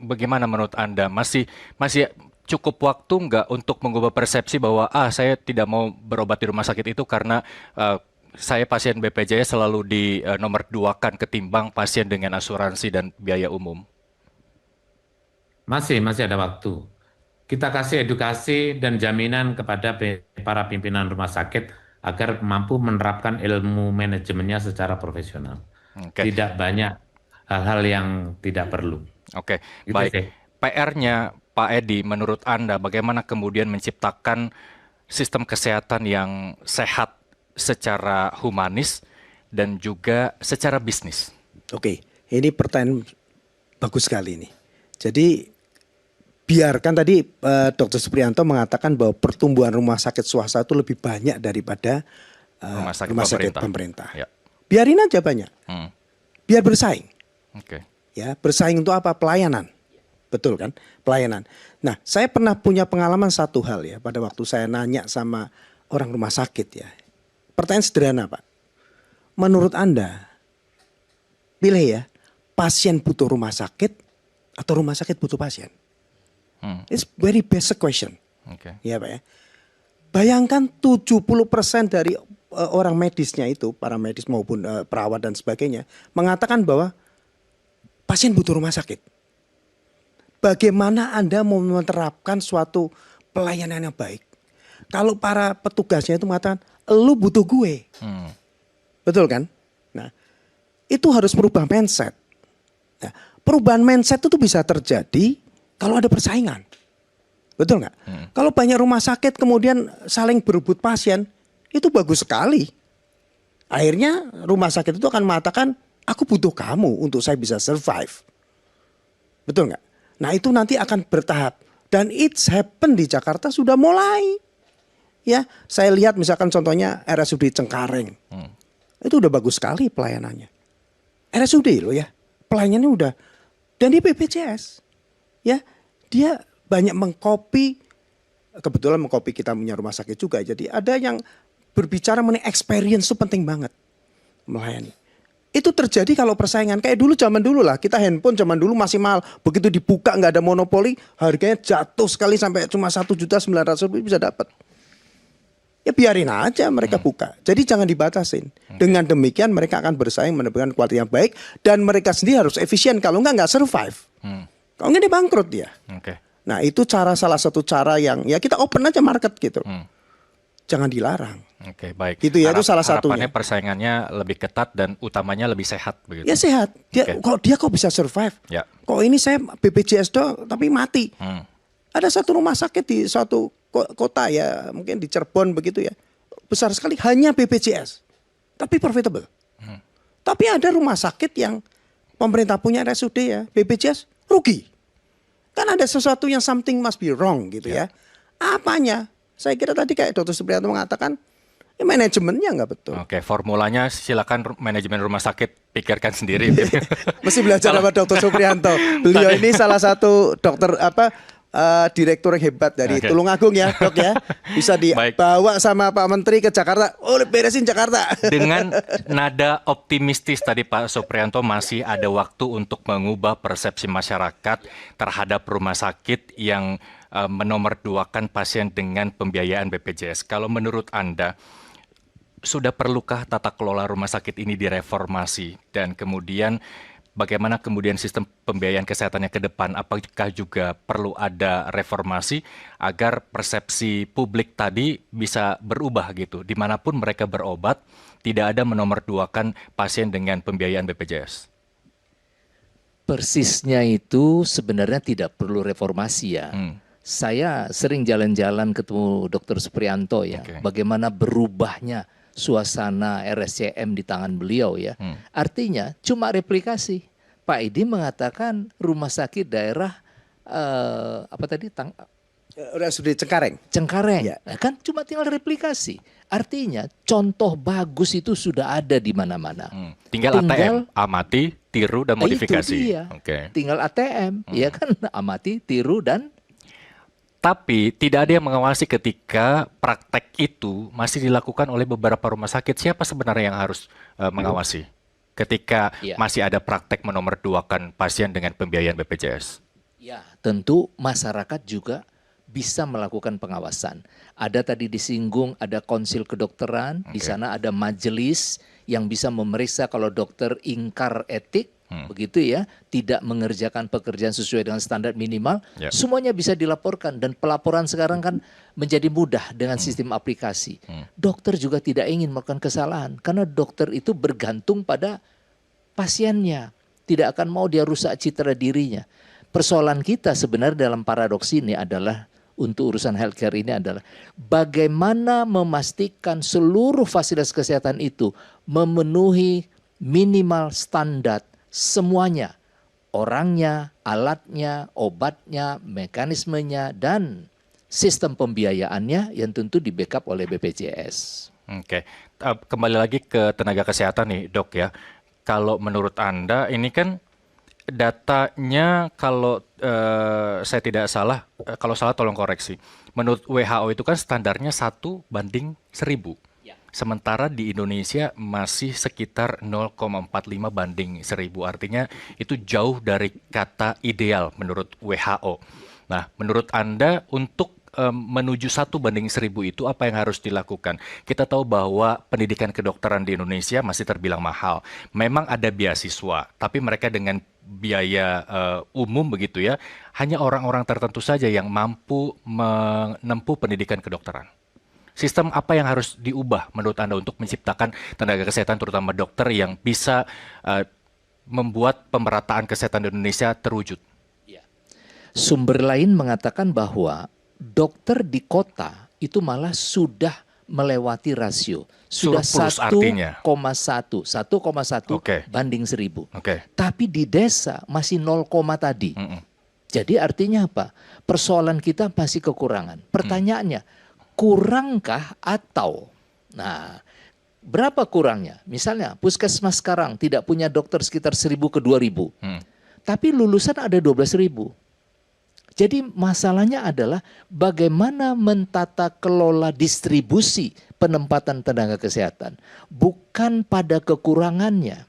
[SPEAKER 2] bagaimana menurut Anda? Masih cukup waktu nggak untuk mengubah persepsi bahwa saya tidak mau berobat di rumah sakit itu karena saya pasien BPJS selalu di nomor 2-kan ketimbang pasien dengan asuransi dan biaya umum?
[SPEAKER 5] Masih ada waktu. kita kasih edukasi dan jaminan kepada para pimpinan rumah sakit agar mampu menerapkan ilmu manajemennya secara profesional.
[SPEAKER 2] Oke.
[SPEAKER 5] Tidak banyak hal-hal yang tidak perlu.
[SPEAKER 2] Oke,
[SPEAKER 5] Gitu
[SPEAKER 2] baik.
[SPEAKER 5] sih.
[SPEAKER 2] PR-nya Pak Edi, menurut Anda bagaimana kemudian menciptakan sistem kesehatan yang sehat secara humanis dan juga secara bisnis?
[SPEAKER 8] Oke, ini pertanyaan bagus sekali ini. Jadi biarkan tadi Dr. Supriyanto mengatakan bahwa pertumbuhan rumah sakit swasta itu lebih banyak daripada
[SPEAKER 2] Rumah sakit
[SPEAKER 8] rumah sakit
[SPEAKER 2] pemerintah.
[SPEAKER 8] pemerintah.
[SPEAKER 2] Ya.
[SPEAKER 8] Biarin aja banyak, biar bersaing.
[SPEAKER 2] Oke.
[SPEAKER 8] Ya, bersaing untuk apa? Pelayanan. Betul kan? Pelayanan. Nah, saya pernah punya pengalaman satu hal ya, pada waktu saya nanya sama orang rumah sakit ya. Pertanyaan sederhana, Pak. Menurut Anda, pilih ya, pasien butuh rumah sakit atau rumah sakit butuh pasien? It's very basic question.
[SPEAKER 2] Oke.
[SPEAKER 8] Ya, Pak ya. Bayangkan 70% dari orang medisnya itu, para medis maupun perawat dan sebagainya, mengatakan bahwa pasien butuh rumah sakit. Bagaimana Anda mau menerapkan suatu pelayanan yang baik? Kalau para petugasnya itu mengatakan, lu butuh gue. Betul kan? Nah, itu harus merubah mindset. Nah, perubahan mindset itu bisa terjadi kalau ada persaingan. Betul nggak? Kalau banyak rumah sakit kemudian saling berebut pasien, itu bagus sekali. Akhirnya rumah sakit itu akan mengatakan, aku butuh kamu untuk saya bisa survive. Betul nggak? Nah itu nanti akan bertahap. Dan it's happen di Jakarta sudah mulai. Ya, saya lihat misalkan contohnya RSUD Cengkareng. Itu udah bagus sekali pelayanannya. RSUD loh ya, pelayanannya udah. Dan di BPJS, ya dia banyak mengcopy, kebetulan mengcopy kita punya rumah sakit juga. Jadi ada yang berbicara mengenai experience itu penting banget melayani. Itu terjadi kalau persaingan kayak dulu, zaman dulu lah, kita handphone zaman dulu masih mahal, begitu dibuka nggak ada monopoli, harganya jatuh sekali sampai cuma 1.900.000 bisa dapat. Ya biarin aja mereka buka. Jadi jangan dibatasin. Dengan demikian mereka akan bersaing mendapatkan kualitas yang baik dan mereka sendiri harus efisien, kalau nggak survive. Kalau nggak dia bangkrut dia. Nah itu salah satu cara yang ya kita open aja market gitu. Jangan dilarang.
[SPEAKER 2] Oke, baik.
[SPEAKER 8] Gitu ya, itu salah satunya.
[SPEAKER 2] Harapannya persaingannya lebih ketat dan utamanya lebih sehat begitu.
[SPEAKER 8] Ya sehat. Dia kok bisa survive?
[SPEAKER 2] Ya.
[SPEAKER 8] Kok ini saya BPJS doang tapi mati. Ada satu rumah sakit di suatu kota ya, mungkin di Cirebon begitu ya. Besar sekali hanya BPJS. Tapi profitable. Tapi ada rumah sakit yang pemerintah punya RSUD ya, BPJS rugi. Kan ada sesuatu yang something must be wrong gitu ya. Apanya? Saya kira tadi kayak Dr. Supriyanto mengatakan, ya manajemennya nggak betul.
[SPEAKER 2] Oke, formulanya silakan manajemen rumah sakit pikirkan sendiri.
[SPEAKER 8] Mesti belajar sama Dr. Supriyanto. Beliau ini salah satu dokter direktur yang hebat dari Tulungagung ya, Dok ya. Bisa dibawa sama Pak Menteri ke Jakarta. Oh, beresin Jakarta.
[SPEAKER 2] Dengan nada optimistis tadi Pak Supriyanto, masih ada waktu untuk mengubah persepsi masyarakat terhadap rumah sakit yang menomorduakan pasien dengan pembiayaan BPJS. Kalau menurut Anda, sudah perlukah tata kelola rumah sakit ini direformasi? Dan kemudian bagaimana kemudian sistem pembiayaan kesehatannya ke depan? Apakah juga perlu ada reformasi agar persepsi publik tadi bisa berubah gitu? Dimanapun mereka berobat, tidak ada menomorduakan pasien dengan pembiayaan BPJS.
[SPEAKER 4] Persisnya itu sebenarnya tidak perlu reformasi ya. Saya sering jalan-jalan ketemu Dr. Supriyanto ya. Bagaimana berubahnya suasana RSCM di tangan beliau ya. Artinya cuma replikasi. Pak Edi mengatakan rumah sakit daerah
[SPEAKER 8] RSUD Cengkareng.
[SPEAKER 4] Cengkareng. Ya. Kan cuma tinggal replikasi. Artinya contoh bagus itu sudah ada di mana-mana.
[SPEAKER 2] Tinggal ATM, amati, tiru dan modifikasi.
[SPEAKER 4] Itu dia. Tinggal ATM, ya kan, amati, tiru dan.
[SPEAKER 2] Tapi tidak ada yang mengawasi ketika praktek itu masih dilakukan oleh beberapa rumah sakit. Siapa sebenarnya yang harus mengawasi ketika masih ada praktek menomorduakan pasien dengan pembiayaan BPJS?
[SPEAKER 4] Ya, tentu masyarakat juga bisa melakukan pengawasan. Ada tadi disinggung ada konsil kedokteran, di sana ada majelis yang bisa memeriksa kalau dokter ingkar etik, begitu ya, tidak mengerjakan pekerjaan sesuai dengan standar minimal, semuanya bisa dilaporkan dan pelaporan sekarang kan menjadi mudah dengan sistem aplikasi. Dokter juga tidak ingin melakukan kesalahan karena dokter itu bergantung pada pasiennya, tidak akan mau dia rusak citra dirinya. Persoalan kita sebenarnya dalam paradoks ini adalah untuk urusan healthcare ini adalah bagaimana memastikan seluruh fasilitas kesehatan itu memenuhi minimal standar semuanya, orangnya, alatnya, obatnya, mekanismenya, dan sistem pembiayaannya yang tentu di backup oleh BPJS.
[SPEAKER 2] Oke, kembali lagi ke tenaga kesehatan nih dok ya. Kalau menurut Anda ini kan datanya kalau saya tidak salah, kalau salah tolong koreksi. Menurut WHO itu kan standarnya 1:1000. Sementara di Indonesia masih sekitar 0,45 banding 1000. Artinya itu jauh dari kata ideal menurut WHO. Nah, menurut Anda untuk menuju 1:1000 itu apa yang harus dilakukan? Kita tahu bahwa pendidikan kedokteran di Indonesia masih terbilang mahal. Memang ada beasiswa, tapi mereka dengan biaya umum begitu ya, hanya orang-orang tertentu saja yang mampu menempuh pendidikan kedokteran. Sistem apa yang harus diubah menurut Anda untuk menciptakan tenaga kesehatan terutama dokter yang bisa membuat pemerataan kesehatan di Indonesia terwujud?
[SPEAKER 4] Sumber lain mengatakan bahwa dokter di kota itu malah sudah melewati rasio. Sudah
[SPEAKER 2] Surplus artinya?
[SPEAKER 4] 1,1 banding 1000. Tapi di desa masih 0, tadi. Jadi artinya apa? Persoalan kita masih kekurangan. Pertanyaannya, kurangkah atau? Nah, berapa kurangnya? Misalnya puskesmas sekarang tidak punya dokter sekitar 1000 ke 2000. Tapi lulusan ada 12.000. Jadi masalahnya adalah bagaimana mentata kelola distribusi penempatan tenaga kesehatan. Bukan pada kekurangannya.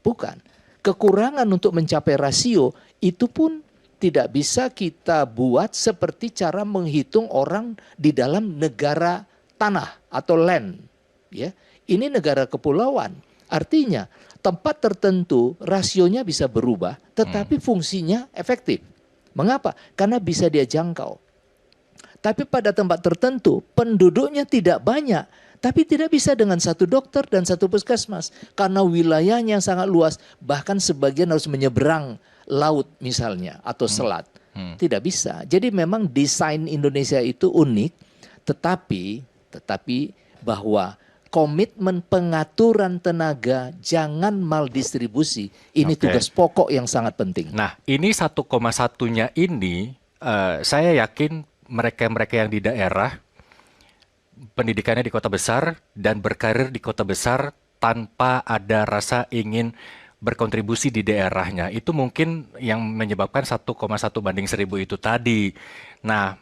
[SPEAKER 4] Bukan. Kekurangan untuk mencapai rasio itu pun tidak bisa kita buat seperti cara menghitung orang di dalam negara tanah atau land. Ya, ini negara kepulauan. Artinya tempat tertentu rasionya bisa berubah, tetapi fungsinya efektif. Mengapa? Karena bisa dia jangkau. Tapi pada tempat tertentu penduduknya tidak banyak, tapi tidak bisa dengan satu dokter dan satu puskesmas karena wilayahnya yang sangat luas, bahkan sebagian harus menyeberang laut misalnya atau selat. Tidak bisa. Jadi memang desain Indonesia itu unik, tetapi bahwa komitmen pengaturan tenaga jangan maldistribusi ini tugas pokok yang sangat penting.
[SPEAKER 2] Nah, ini 1,1-nya ini saya yakin mereka-mereka yang di daerah pendidikannya di kota besar dan berkarir di kota besar tanpa ada rasa ingin berkontribusi di daerahnya. Itu mungkin yang menyebabkan 1,1:1000 itu tadi. Nah,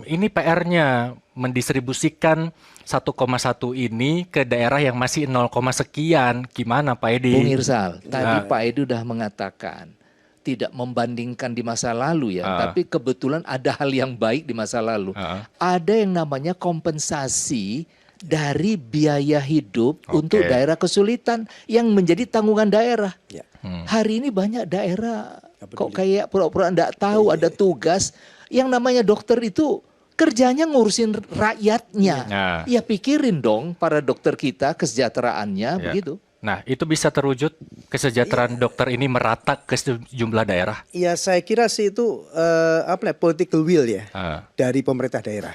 [SPEAKER 2] ini PR-nya mendistribusikan 1,1 ini ke daerah yang masih 0, sekian. Gimana Pak Edi?
[SPEAKER 4] Bung Irsal, tadi Pak Edi sudah mengatakan tidak membandingkan di masa lalu ya, tapi kebetulan ada hal yang baik di masa lalu. Ada yang namanya kompensasi dari biaya hidup untuk daerah kesulitan yang menjadi tanggungan daerah. Hari ini banyak daerah kok kayak pura-pura enggak tahu ada tugas. Yang namanya dokter itu kerjanya ngurusin rakyatnya. Ya pikirin dong para dokter kita kesejahteraannya begitu.
[SPEAKER 2] Nah, itu bisa terwujud kesejahteraan dokter ini merata ke sejumlah daerah.
[SPEAKER 8] Ya saya kira sih itu political will ya dari pemerintah daerah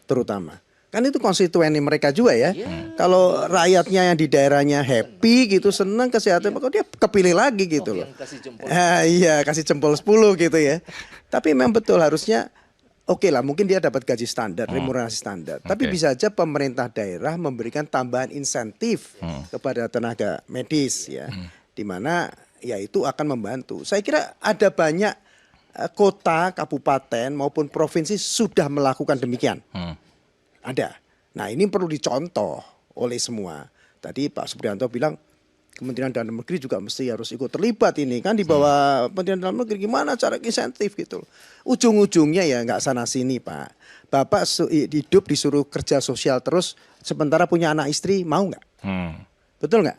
[SPEAKER 8] terutama. Kan itu konstituen mereka juga ya. Kalau rakyatnya yang di daerahnya happy gitu, senang kesehatan, maka dia kepilih lagi gitu loh.
[SPEAKER 4] Kasih jempol.
[SPEAKER 8] Iya, kasih jempol 10 gitu ya. Tapi memang betul harusnya oke lah, mungkin dia dapat gaji standar, remunerasi standar. Tapi bisa aja pemerintah daerah memberikan tambahan insentif kepada tenaga medis ya. Di mana ya itu akan membantu. Saya kira ada banyak kota, kabupaten maupun provinsi sudah melakukan demikian. Ada. Nah ini perlu dicontoh oleh semua. Tadi Pak Supriyanto bilang Kementerian Dalam Negeri juga mesti harus ikut terlibat ini kan di bawah Kementerian Dalam Negeri, gimana cara insentif gitu. Ujung-ujungnya ya nggak sana sini Pak. Bapak hidup disuruh kerja sosial terus sementara punya anak istri, mau nggak? Betul nggak?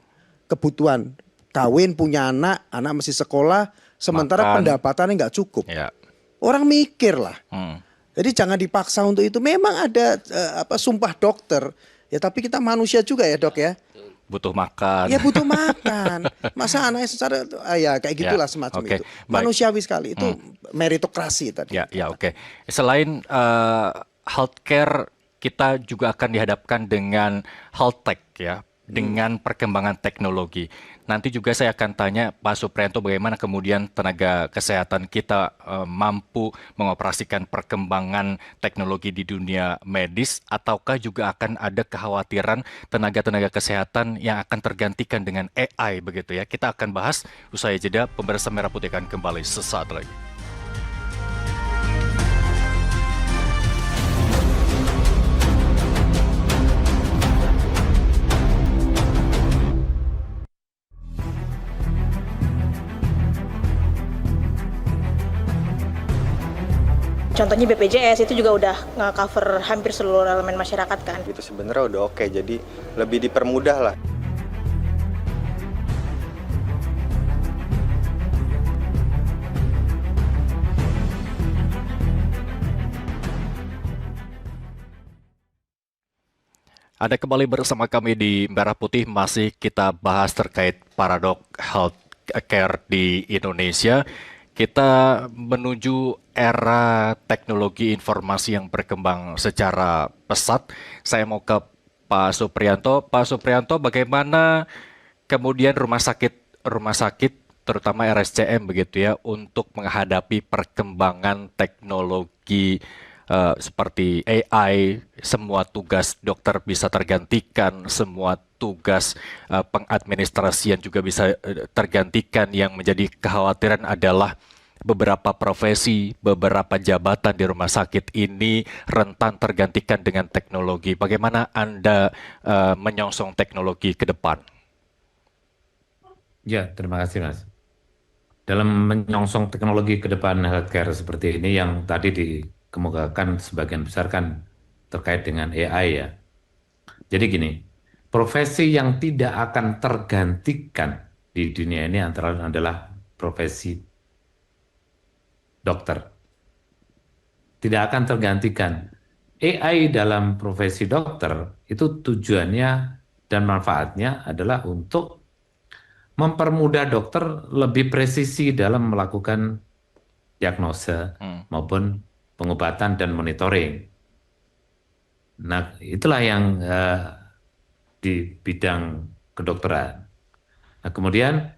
[SPEAKER 8] Kebutuhan kawin, punya anak, anak masih sekolah, sementara
[SPEAKER 2] Makan.
[SPEAKER 8] pendapatannya nggak cukup.
[SPEAKER 2] Ya.
[SPEAKER 8] Orang mikir lah.
[SPEAKER 2] Hmm.
[SPEAKER 8] Jadi jangan dipaksa untuk itu. Memang ada sumpah dokter. Ya tapi kita manusia juga ya, Dok ya.
[SPEAKER 2] Butuh makan.
[SPEAKER 8] Ya butuh makan. Masa anaknya secara ya kayak gitulah
[SPEAKER 2] Ya,
[SPEAKER 8] semacam
[SPEAKER 2] oke.
[SPEAKER 8] itu.
[SPEAKER 2] Baik.
[SPEAKER 8] Manusiawi sekali itu meritokrasi tadi.
[SPEAKER 2] Ya, oke. Selain healthcare, kita juga akan dihadapkan dengan health tech ya, dengan perkembangan teknologi. Nanti juga saya akan tanya Pak Supriyanto bagaimana kemudian tenaga kesehatan kita mampu mengoperasikan perkembangan teknologi di dunia medis, ataukah juga akan ada kekhawatiran tenaga-tenaga kesehatan yang akan tergantikan dengan AI begitu ya. Kita akan bahas usai jeda. Pemirsa Merah Putih akan kembali sesaat lagi.
[SPEAKER 6] Contohnya BPJS itu juga udah nge-cover hampir seluruh elemen masyarakat kan.
[SPEAKER 1] Itu sebenarnya udah oke, jadi lebih dipermudah lah.
[SPEAKER 2] Ada kembali bersama kami di Merah Putih, masih kita bahas terkait paradok healthcare di Indonesia. Kita menuju era teknologi informasi yang berkembang secara pesat. Saya mau ke Pak Supriyanto. Pak Supriyanto, bagaimana kemudian rumah sakit terutama RSCM begitu ya untuk menghadapi perkembangan teknologi seperti AI, semua tugas dokter bisa tergantikan, semua tugas pengadministrasian juga bisa tergantikan. Yang menjadi kekhawatiran adalah beberapa profesi, beberapa jabatan di rumah sakit ini rentan tergantikan dengan teknologi. Bagaimana Anda menyongsong teknologi ke depan?
[SPEAKER 5] Ya, terima kasih Mas. Dalam menyongsong teknologi ke depan healthcare seperti ini yang tadi dikemukakan sebagian besar kan terkait dengan AI ya. Jadi gini, profesi yang tidak akan tergantikan di dunia ini antara lain adalah profesi dokter. Tidak akan tergantikan. AI dalam profesi dokter itu tujuannya dan manfaatnya adalah untuk mempermudah dokter lebih presisi dalam melakukan diagnosa maupun pengobatan dan monitoring. Nah, itulah yang di bidang kedokteran. Nah, kemudian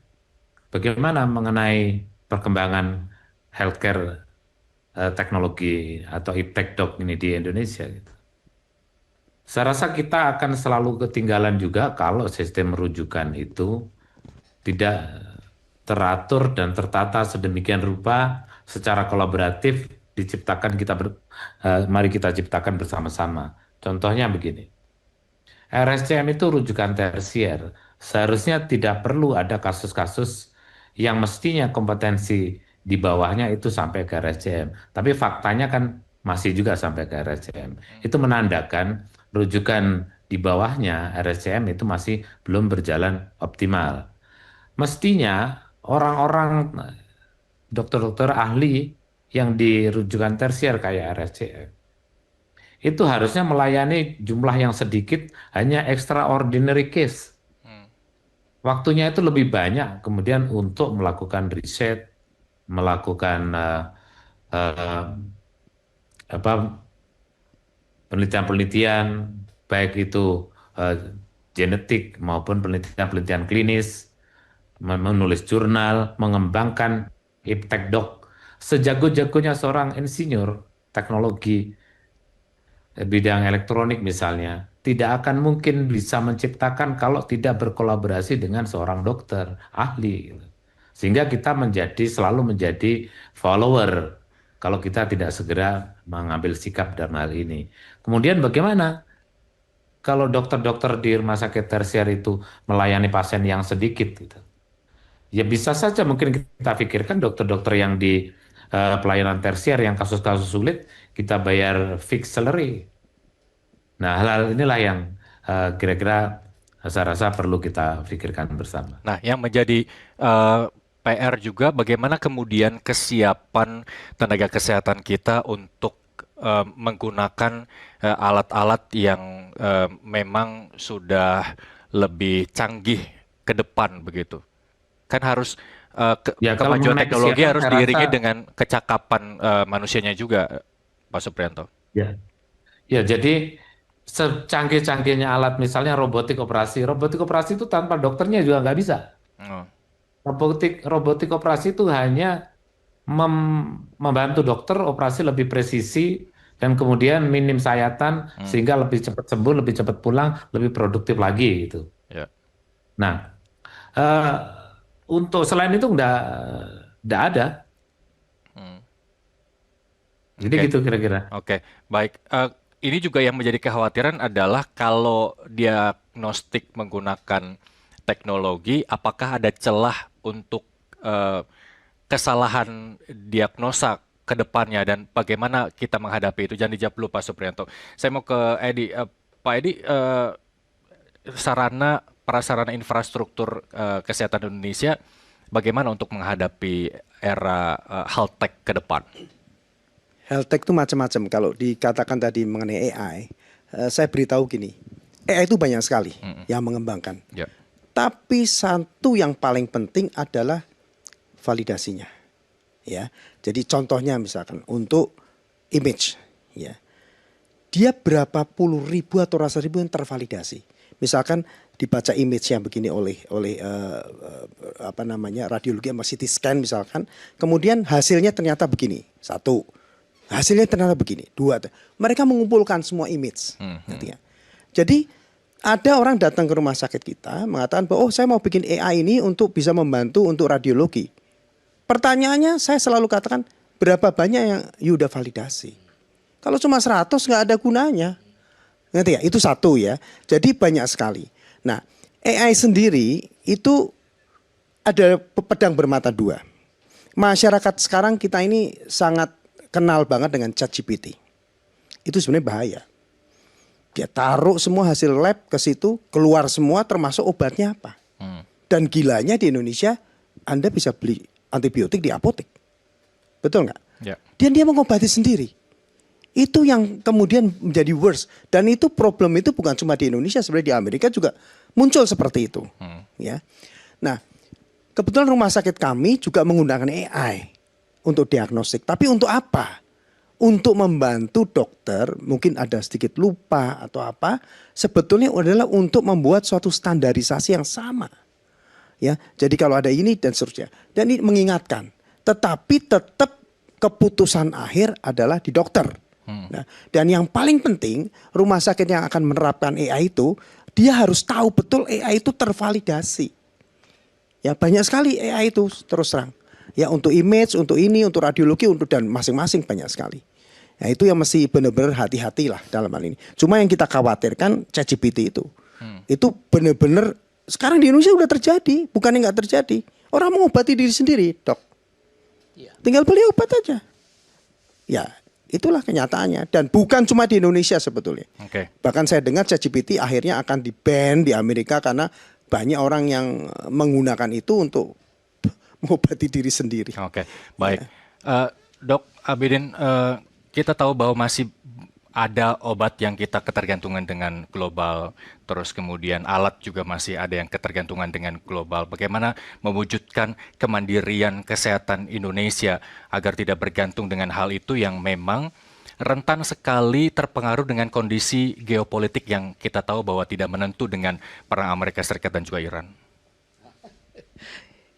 [SPEAKER 5] bagaimana mengenai perkembangan healthcare teknologi atau iptek dok ini di Indonesia gitu. Saya rasa kita akan selalu ketinggalan juga kalau sistem rujukan itu tidak teratur dan tertata sedemikian rupa secara kolaboratif diciptakan mari kita ciptakan bersama-sama. Contohnya begini, RSCM itu rujukan tersier, seharusnya tidak perlu ada kasus-kasus yang mestinya kompetensi di bawahnya itu sampai ke RSCM, tapi faktanya kan masih juga sampai ke RSCM. Itu menandakan rujukan di bawahnya RSCM itu masih belum berjalan optimal. Mestinya orang-orang dokter-dokter ahli yang di rujukan tersier kayak RSCM itu harusnya melayani jumlah yang sedikit, hanya extraordinary case. Waktunya itu lebih banyak kemudian untuk melakukan riset, melakukan penelitian-penelitian, baik itu genetik maupun penelitian-penelitian klinis, menulis jurnal, mengembangkan iptek dok. Sejago-jagonya seorang insinyur teknologi bidang elektronik misalnya, tidak akan mungkin bisa menciptakan kalau tidak berkolaborasi dengan seorang dokter ahli. Sehingga kita selalu menjadi follower kalau kita tidak segera mengambil sikap dalam hal ini. Kemudian bagaimana kalau dokter-dokter di rumah sakit tersier itu melayani pasien yang sedikit gitu? Ya bisa saja mungkin kita pikirkan dokter-dokter yang di pelayanan tersier yang kasus-kasus sulit kita bayar fixed salary. Nah hal-hal inilah yang kira-kira saya rasa perlu kita pikirkan bersama.
[SPEAKER 2] Nah, yang menjadi PR juga bagaimana kemudian kesiapan tenaga kesehatan kita untuk menggunakan alat-alat yang memang sudah lebih canggih ke depan begitu. Kan harus
[SPEAKER 5] Ya, kalau
[SPEAKER 2] kemajuan
[SPEAKER 5] mengenai
[SPEAKER 2] teknologi
[SPEAKER 5] kesiapan,
[SPEAKER 2] harus
[SPEAKER 5] saya
[SPEAKER 2] diiringi
[SPEAKER 5] rasa-
[SPEAKER 2] dengan kecakapan manusianya juga, Pak Supriyanto.
[SPEAKER 5] Ya, ya, jadi secanggih-canggihnya alat, misalnya robotik operasi itu tanpa dokternya juga nggak bisa.
[SPEAKER 2] Oh,
[SPEAKER 5] Robotik operasi itu hanya membantu dokter operasi lebih presisi dan kemudian minim sayatan sehingga lebih cepat sembuh, lebih cepat pulang, lebih produktif lagi gitu.
[SPEAKER 2] ya.
[SPEAKER 5] Nah, eh, untuk selain itu nggak ada. Jadi
[SPEAKER 2] Oke.
[SPEAKER 5] gitu kira-kira.
[SPEAKER 2] Oke, baik. Ini juga yang menjadi kekhawatiran adalah kalau diagnostik menggunakan teknologi, apakah ada celah untuk kesalahan diagnosa ke depannya dan bagaimana kita menghadapi itu? Jangan dijawab dulu, Pak Supriyanto. Saya mau ke Edi. Pak Edi, prasarana infrastruktur kesehatan Indonesia, bagaimana untuk menghadapi era health tech ke depan?
[SPEAKER 8] Health tech itu macam-macam. Kalau dikatakan tadi mengenai AI, saya beritahu gini, AI itu banyak sekali yang mengembangkan.
[SPEAKER 2] Ya.
[SPEAKER 8] Tapi satu yang paling penting adalah validasinya. Ya, jadi contohnya misalkan untuk image, ya, dia berapa puluh ribu atau ratusan ribu yang tervalidasi. Misalkan dibaca image yang begini oleh radiologi sama CT scan misalkan, kemudian hasilnya ternyata begini, satu. Hasilnya ternyata begini, dua. Mereka mengumpulkan semua image. Jadi ada orang datang ke rumah sakit kita mengatakan bahwa saya mau bikin AI ini untuk bisa membantu untuk radiologi. Pertanyaannya saya selalu katakan berapa banyak yang you udah validasi. Kalau cuma 100 nggak ada gunanya. Ngerti ya? Itu satu ya. Jadi banyak sekali. Nah AI sendiri itu ada pedang bermata dua. Masyarakat sekarang kita ini sangat kenal banget dengan ChatGPT. Itu sebenarnya bahaya. Dia taruh semua hasil lab ke situ, keluar semua termasuk obatnya apa. Dan gilanya di Indonesia, Anda bisa beli antibiotik di apotek. Betul nggak?
[SPEAKER 2] Ya.
[SPEAKER 8] Dan dia mengobati sendiri. Itu yang kemudian menjadi worse. Dan itu problem itu bukan cuma di Indonesia, sebenarnya di Amerika juga muncul seperti itu. Ya. Nah, kebetulan rumah sakit kami juga menggunakan AI untuk diagnostik. Tapi untuk apa? Untuk membantu dokter, mungkin ada sedikit lupa atau apa, sebetulnya adalah untuk membuat suatu standarisasi yang sama. Ya, jadi kalau ada ini dan seterusnya. Dan ini mengingatkan, tetapi tetap keputusan akhir adalah di dokter. Nah, dan yang paling penting, rumah sakit yang akan menerapkan AI itu, dia harus tahu betul AI itu tervalidasi. Ya, banyak sekali AI itu terus terang. Ya, untuk image, untuk ini, untuk radiologi, untuk dan masing-masing banyak sekali. Ya, itu yang mesti benar-benar hati-hati lah dalam hal ini. Cuma yang kita khawatirkan ChatGPT itu. Itu benar-benar sekarang di Indonesia udah terjadi, bukan yang nggak terjadi. Orang mengobati diri sendiri, dok. Tinggal beli obat aja. Ya, itulah kenyataannya. Dan bukan cuma di Indonesia sebetulnya.
[SPEAKER 2] Oke.
[SPEAKER 8] Bahkan saya dengar ChatGPT akhirnya akan di-ban di Amerika karena banyak orang yang menggunakan itu untuk mengobati diri sendiri.
[SPEAKER 2] Oke, baik. Dok Abidin, kita tahu bahwa masih ada obat yang kita ketergantungan dengan global, terus kemudian alat juga masih ada yang ketergantungan dengan global. Bagaimana mewujudkan kemandirian kesehatan Indonesia agar tidak bergantung dengan hal itu yang memang rentan sekali terpengaruh dengan kondisi geopolitik yang kita tahu bahwa tidak menentu dengan perang Amerika Serikat dan juga Iran?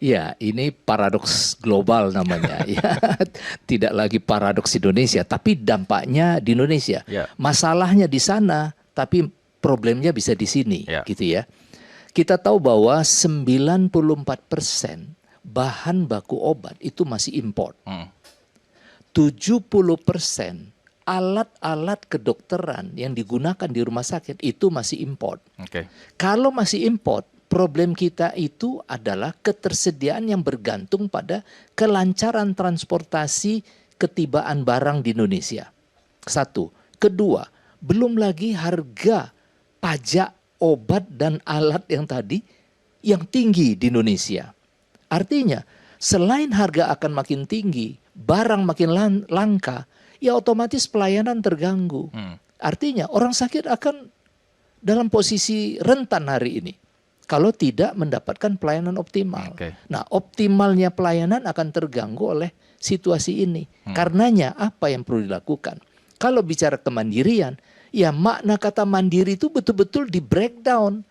[SPEAKER 4] Ya, ini paradoks global namanya. Ya, tidak lagi paradoks Indonesia, tapi dampaknya di Indonesia.
[SPEAKER 2] Ya.
[SPEAKER 4] Masalahnya di sana, tapi problemnya bisa di sini,
[SPEAKER 2] Ya.
[SPEAKER 4] gitu ya. Kita tahu bahwa 94% bahan baku obat itu masih import. 70% alat-alat kedokteran yang digunakan di rumah sakit itu masih import.
[SPEAKER 2] Oke.
[SPEAKER 4] Kalau masih import, problem kita itu adalah ketersediaan yang bergantung pada kelancaran transportasi ketibaan barang di Indonesia. Satu. Kedua, belum lagi harga pajak obat dan alat yang tadi yang tinggi di Indonesia. Artinya, selain harga akan makin tinggi, barang makin langka, ya otomatis pelayanan terganggu. Artinya orang sakit akan dalam posisi rentan hari ini kalau tidak mendapatkan pelayanan optimal. Nah, optimalnya pelayanan akan terganggu oleh situasi ini. Karenanya apa yang perlu dilakukan? Kalau bicara kemandirian, ya makna kata mandiri itu betul-betul di breakdown.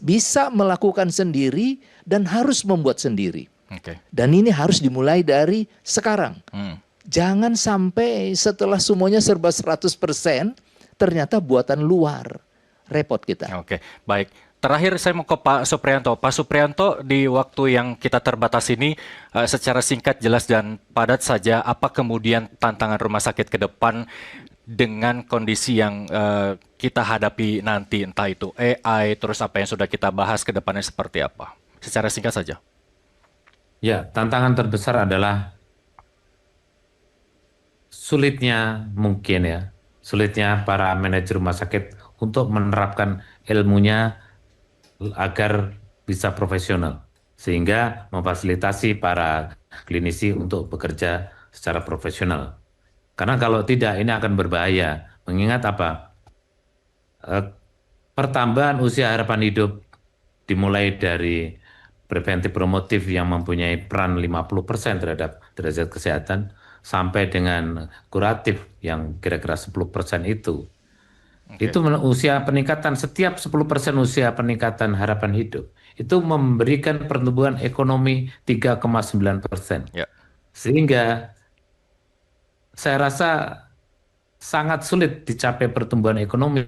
[SPEAKER 4] Bisa melakukan sendiri dan harus membuat sendiri. Dan ini harus dimulai dari sekarang. Jangan sampai setelah semuanya serba 100%, ternyata buatan luar. Repot kita.
[SPEAKER 2] Baik. Terakhir saya mau ke Pak Supriyanto. Pak Supriyanto, di waktu yang kita terbatas ini, secara singkat, jelas dan padat saja, apa kemudian tantangan rumah sakit ke depan dengan kondisi yang kita hadapi nanti, entah itu AI, terus apa yang sudah kita bahas ke depannya seperti apa? Secara singkat saja.
[SPEAKER 5] Ya, tantangan terbesar adalah sulitnya para manajer rumah sakit untuk menerapkan ilmunya agar bisa profesional, sehingga memfasilitasi para klinisi untuk bekerja secara profesional. Karena kalau tidak, ini akan berbahaya. Mengingat apa? Pertambahan usia harapan hidup dimulai dari preventif promotif yang mempunyai peran 50% terhadap derajat kesehatan, sampai dengan kuratif yang kira-kira 10% itu. Itu usia peningkatan, setiap 10% usia peningkatan harapan hidup, itu memberikan pertumbuhan ekonomi 3,9%. Sehingga saya rasa sangat sulit dicapai pertumbuhan ekonomi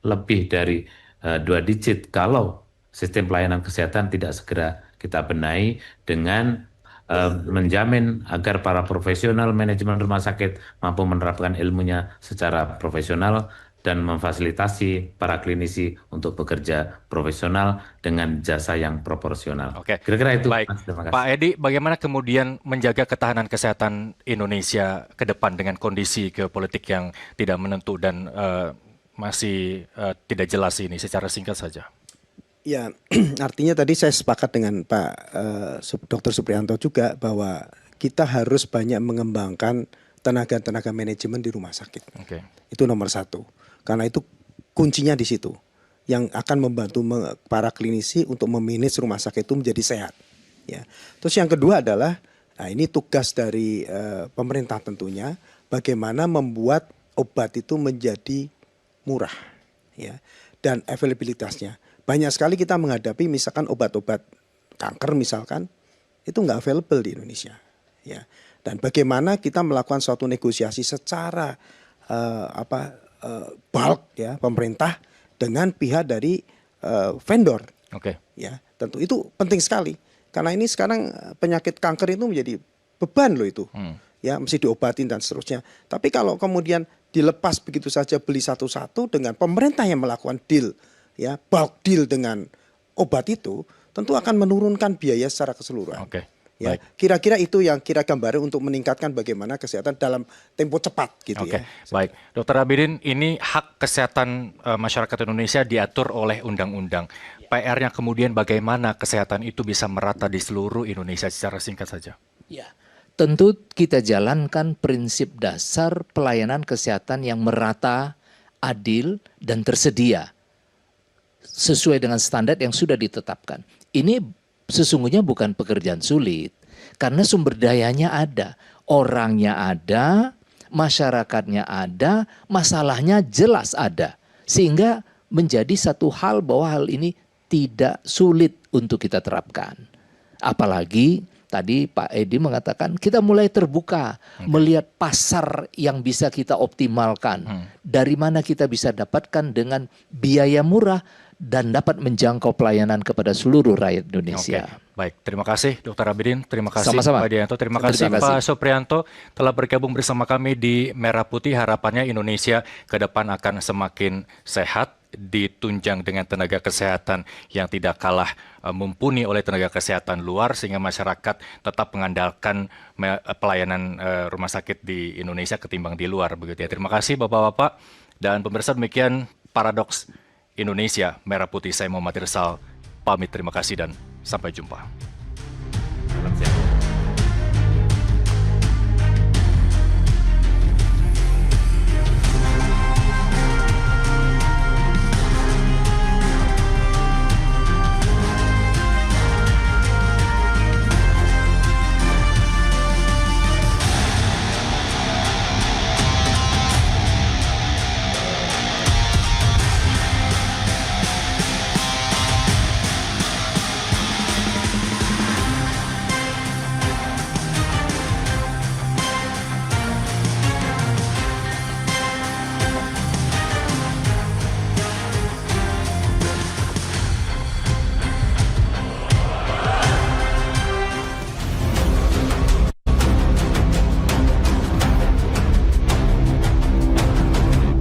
[SPEAKER 5] lebih dari 2 digit kalau sistem pelayanan kesehatan tidak segera kita benahi dengan menjamin agar para profesional manajemen rumah sakit mampu menerapkan ilmunya secara profesional dan memfasilitasi para klinisi untuk bekerja profesional dengan jasa yang proporsional. Kira-kira itu.
[SPEAKER 2] Baik. Pak Edi, bagaimana kemudian menjaga ketahanan kesehatan Indonesia ke depan dengan kondisi geopolitik yang tidak menentu dan masih tidak jelas ini, secara singkat saja?
[SPEAKER 8] Ya, artinya tadi saya sepakat dengan Pak Dr. Supriyanto juga bahwa kita harus banyak mengembangkan tenaga-tenaga manajemen di rumah sakit. Itu nomor 1. Karena itu kuncinya di situ, yang akan membantu para klinisi untuk memanage rumah sakit itu menjadi sehat. Ya. Terus yang kedua adalah, nah ini tugas dari pemerintah tentunya, bagaimana membuat obat itu menjadi murah, ya, dan availabilitasnya. Banyak sekali kita menghadapi misalkan obat-obat kanker misalkan itu nggak available di Indonesia, ya. Dan bagaimana kita melakukan suatu negosiasi secara bulk, ya, pemerintah dengan pihak dari vendor. Ya, tentu itu penting sekali karena ini sekarang penyakit kanker itu menjadi beban loh itu. Ya, mesti diobatin dan seterusnya. Tapi kalau kemudian dilepas begitu saja beli satu-satu dengan pemerintah yang melakukan deal, ya, bulk deal dengan obat itu, tentu akan menurunkan biaya secara keseluruhan. Ya, kira-kira itu yang kira gambarnya untuk meningkatkan bagaimana kesehatan dalam tempo cepat gitu ya.
[SPEAKER 2] Baik, Dr. Abidin, ini hak kesehatan masyarakat Indonesia diatur oleh undang-undang. PR-nya kemudian bagaimana kesehatan itu bisa merata di seluruh Indonesia, secara singkat saja?
[SPEAKER 4] Ya, tentu kita jalankan prinsip dasar pelayanan kesehatan yang merata, adil, dan tersedia sesuai dengan standar yang sudah ditetapkan. Ini sesungguhnya bukan pekerjaan sulit, karena sumber dayanya ada, orangnya ada, masyarakatnya ada, masalahnya jelas ada. Sehingga menjadi satu hal bahwa hal ini tidak sulit untuk kita terapkan. Apalagi tadi Pak Edi mengatakan kita mulai terbuka, melihat pasar yang bisa kita optimalkan. Dari mana kita bisa dapatkan dengan biaya murah dan dapat menjangkau pelayanan kepada seluruh rakyat Indonesia.
[SPEAKER 2] Baik, terima kasih Dr. Abidin, terima kasih
[SPEAKER 4] Sama-sama.
[SPEAKER 2] Pak Dianto, terima kasih Pak Supriyanto telah bergabung bersama kami di Merah Putih. Harapannya Indonesia ke depan akan semakin sehat, ditunjang dengan tenaga kesehatan yang tidak kalah mumpuni oleh tenaga kesehatan luar, sehingga masyarakat tetap mengandalkan pelayanan rumah sakit di Indonesia ketimbang di luar, begitu ya. Terima kasih Bapak-bapak dan pemirsa, demikian Paradoks Indonesia Merah Putih, saya Muhammad Irsal, pamit terima kasih dan sampai jumpa.
[SPEAKER 5] Salam sehat.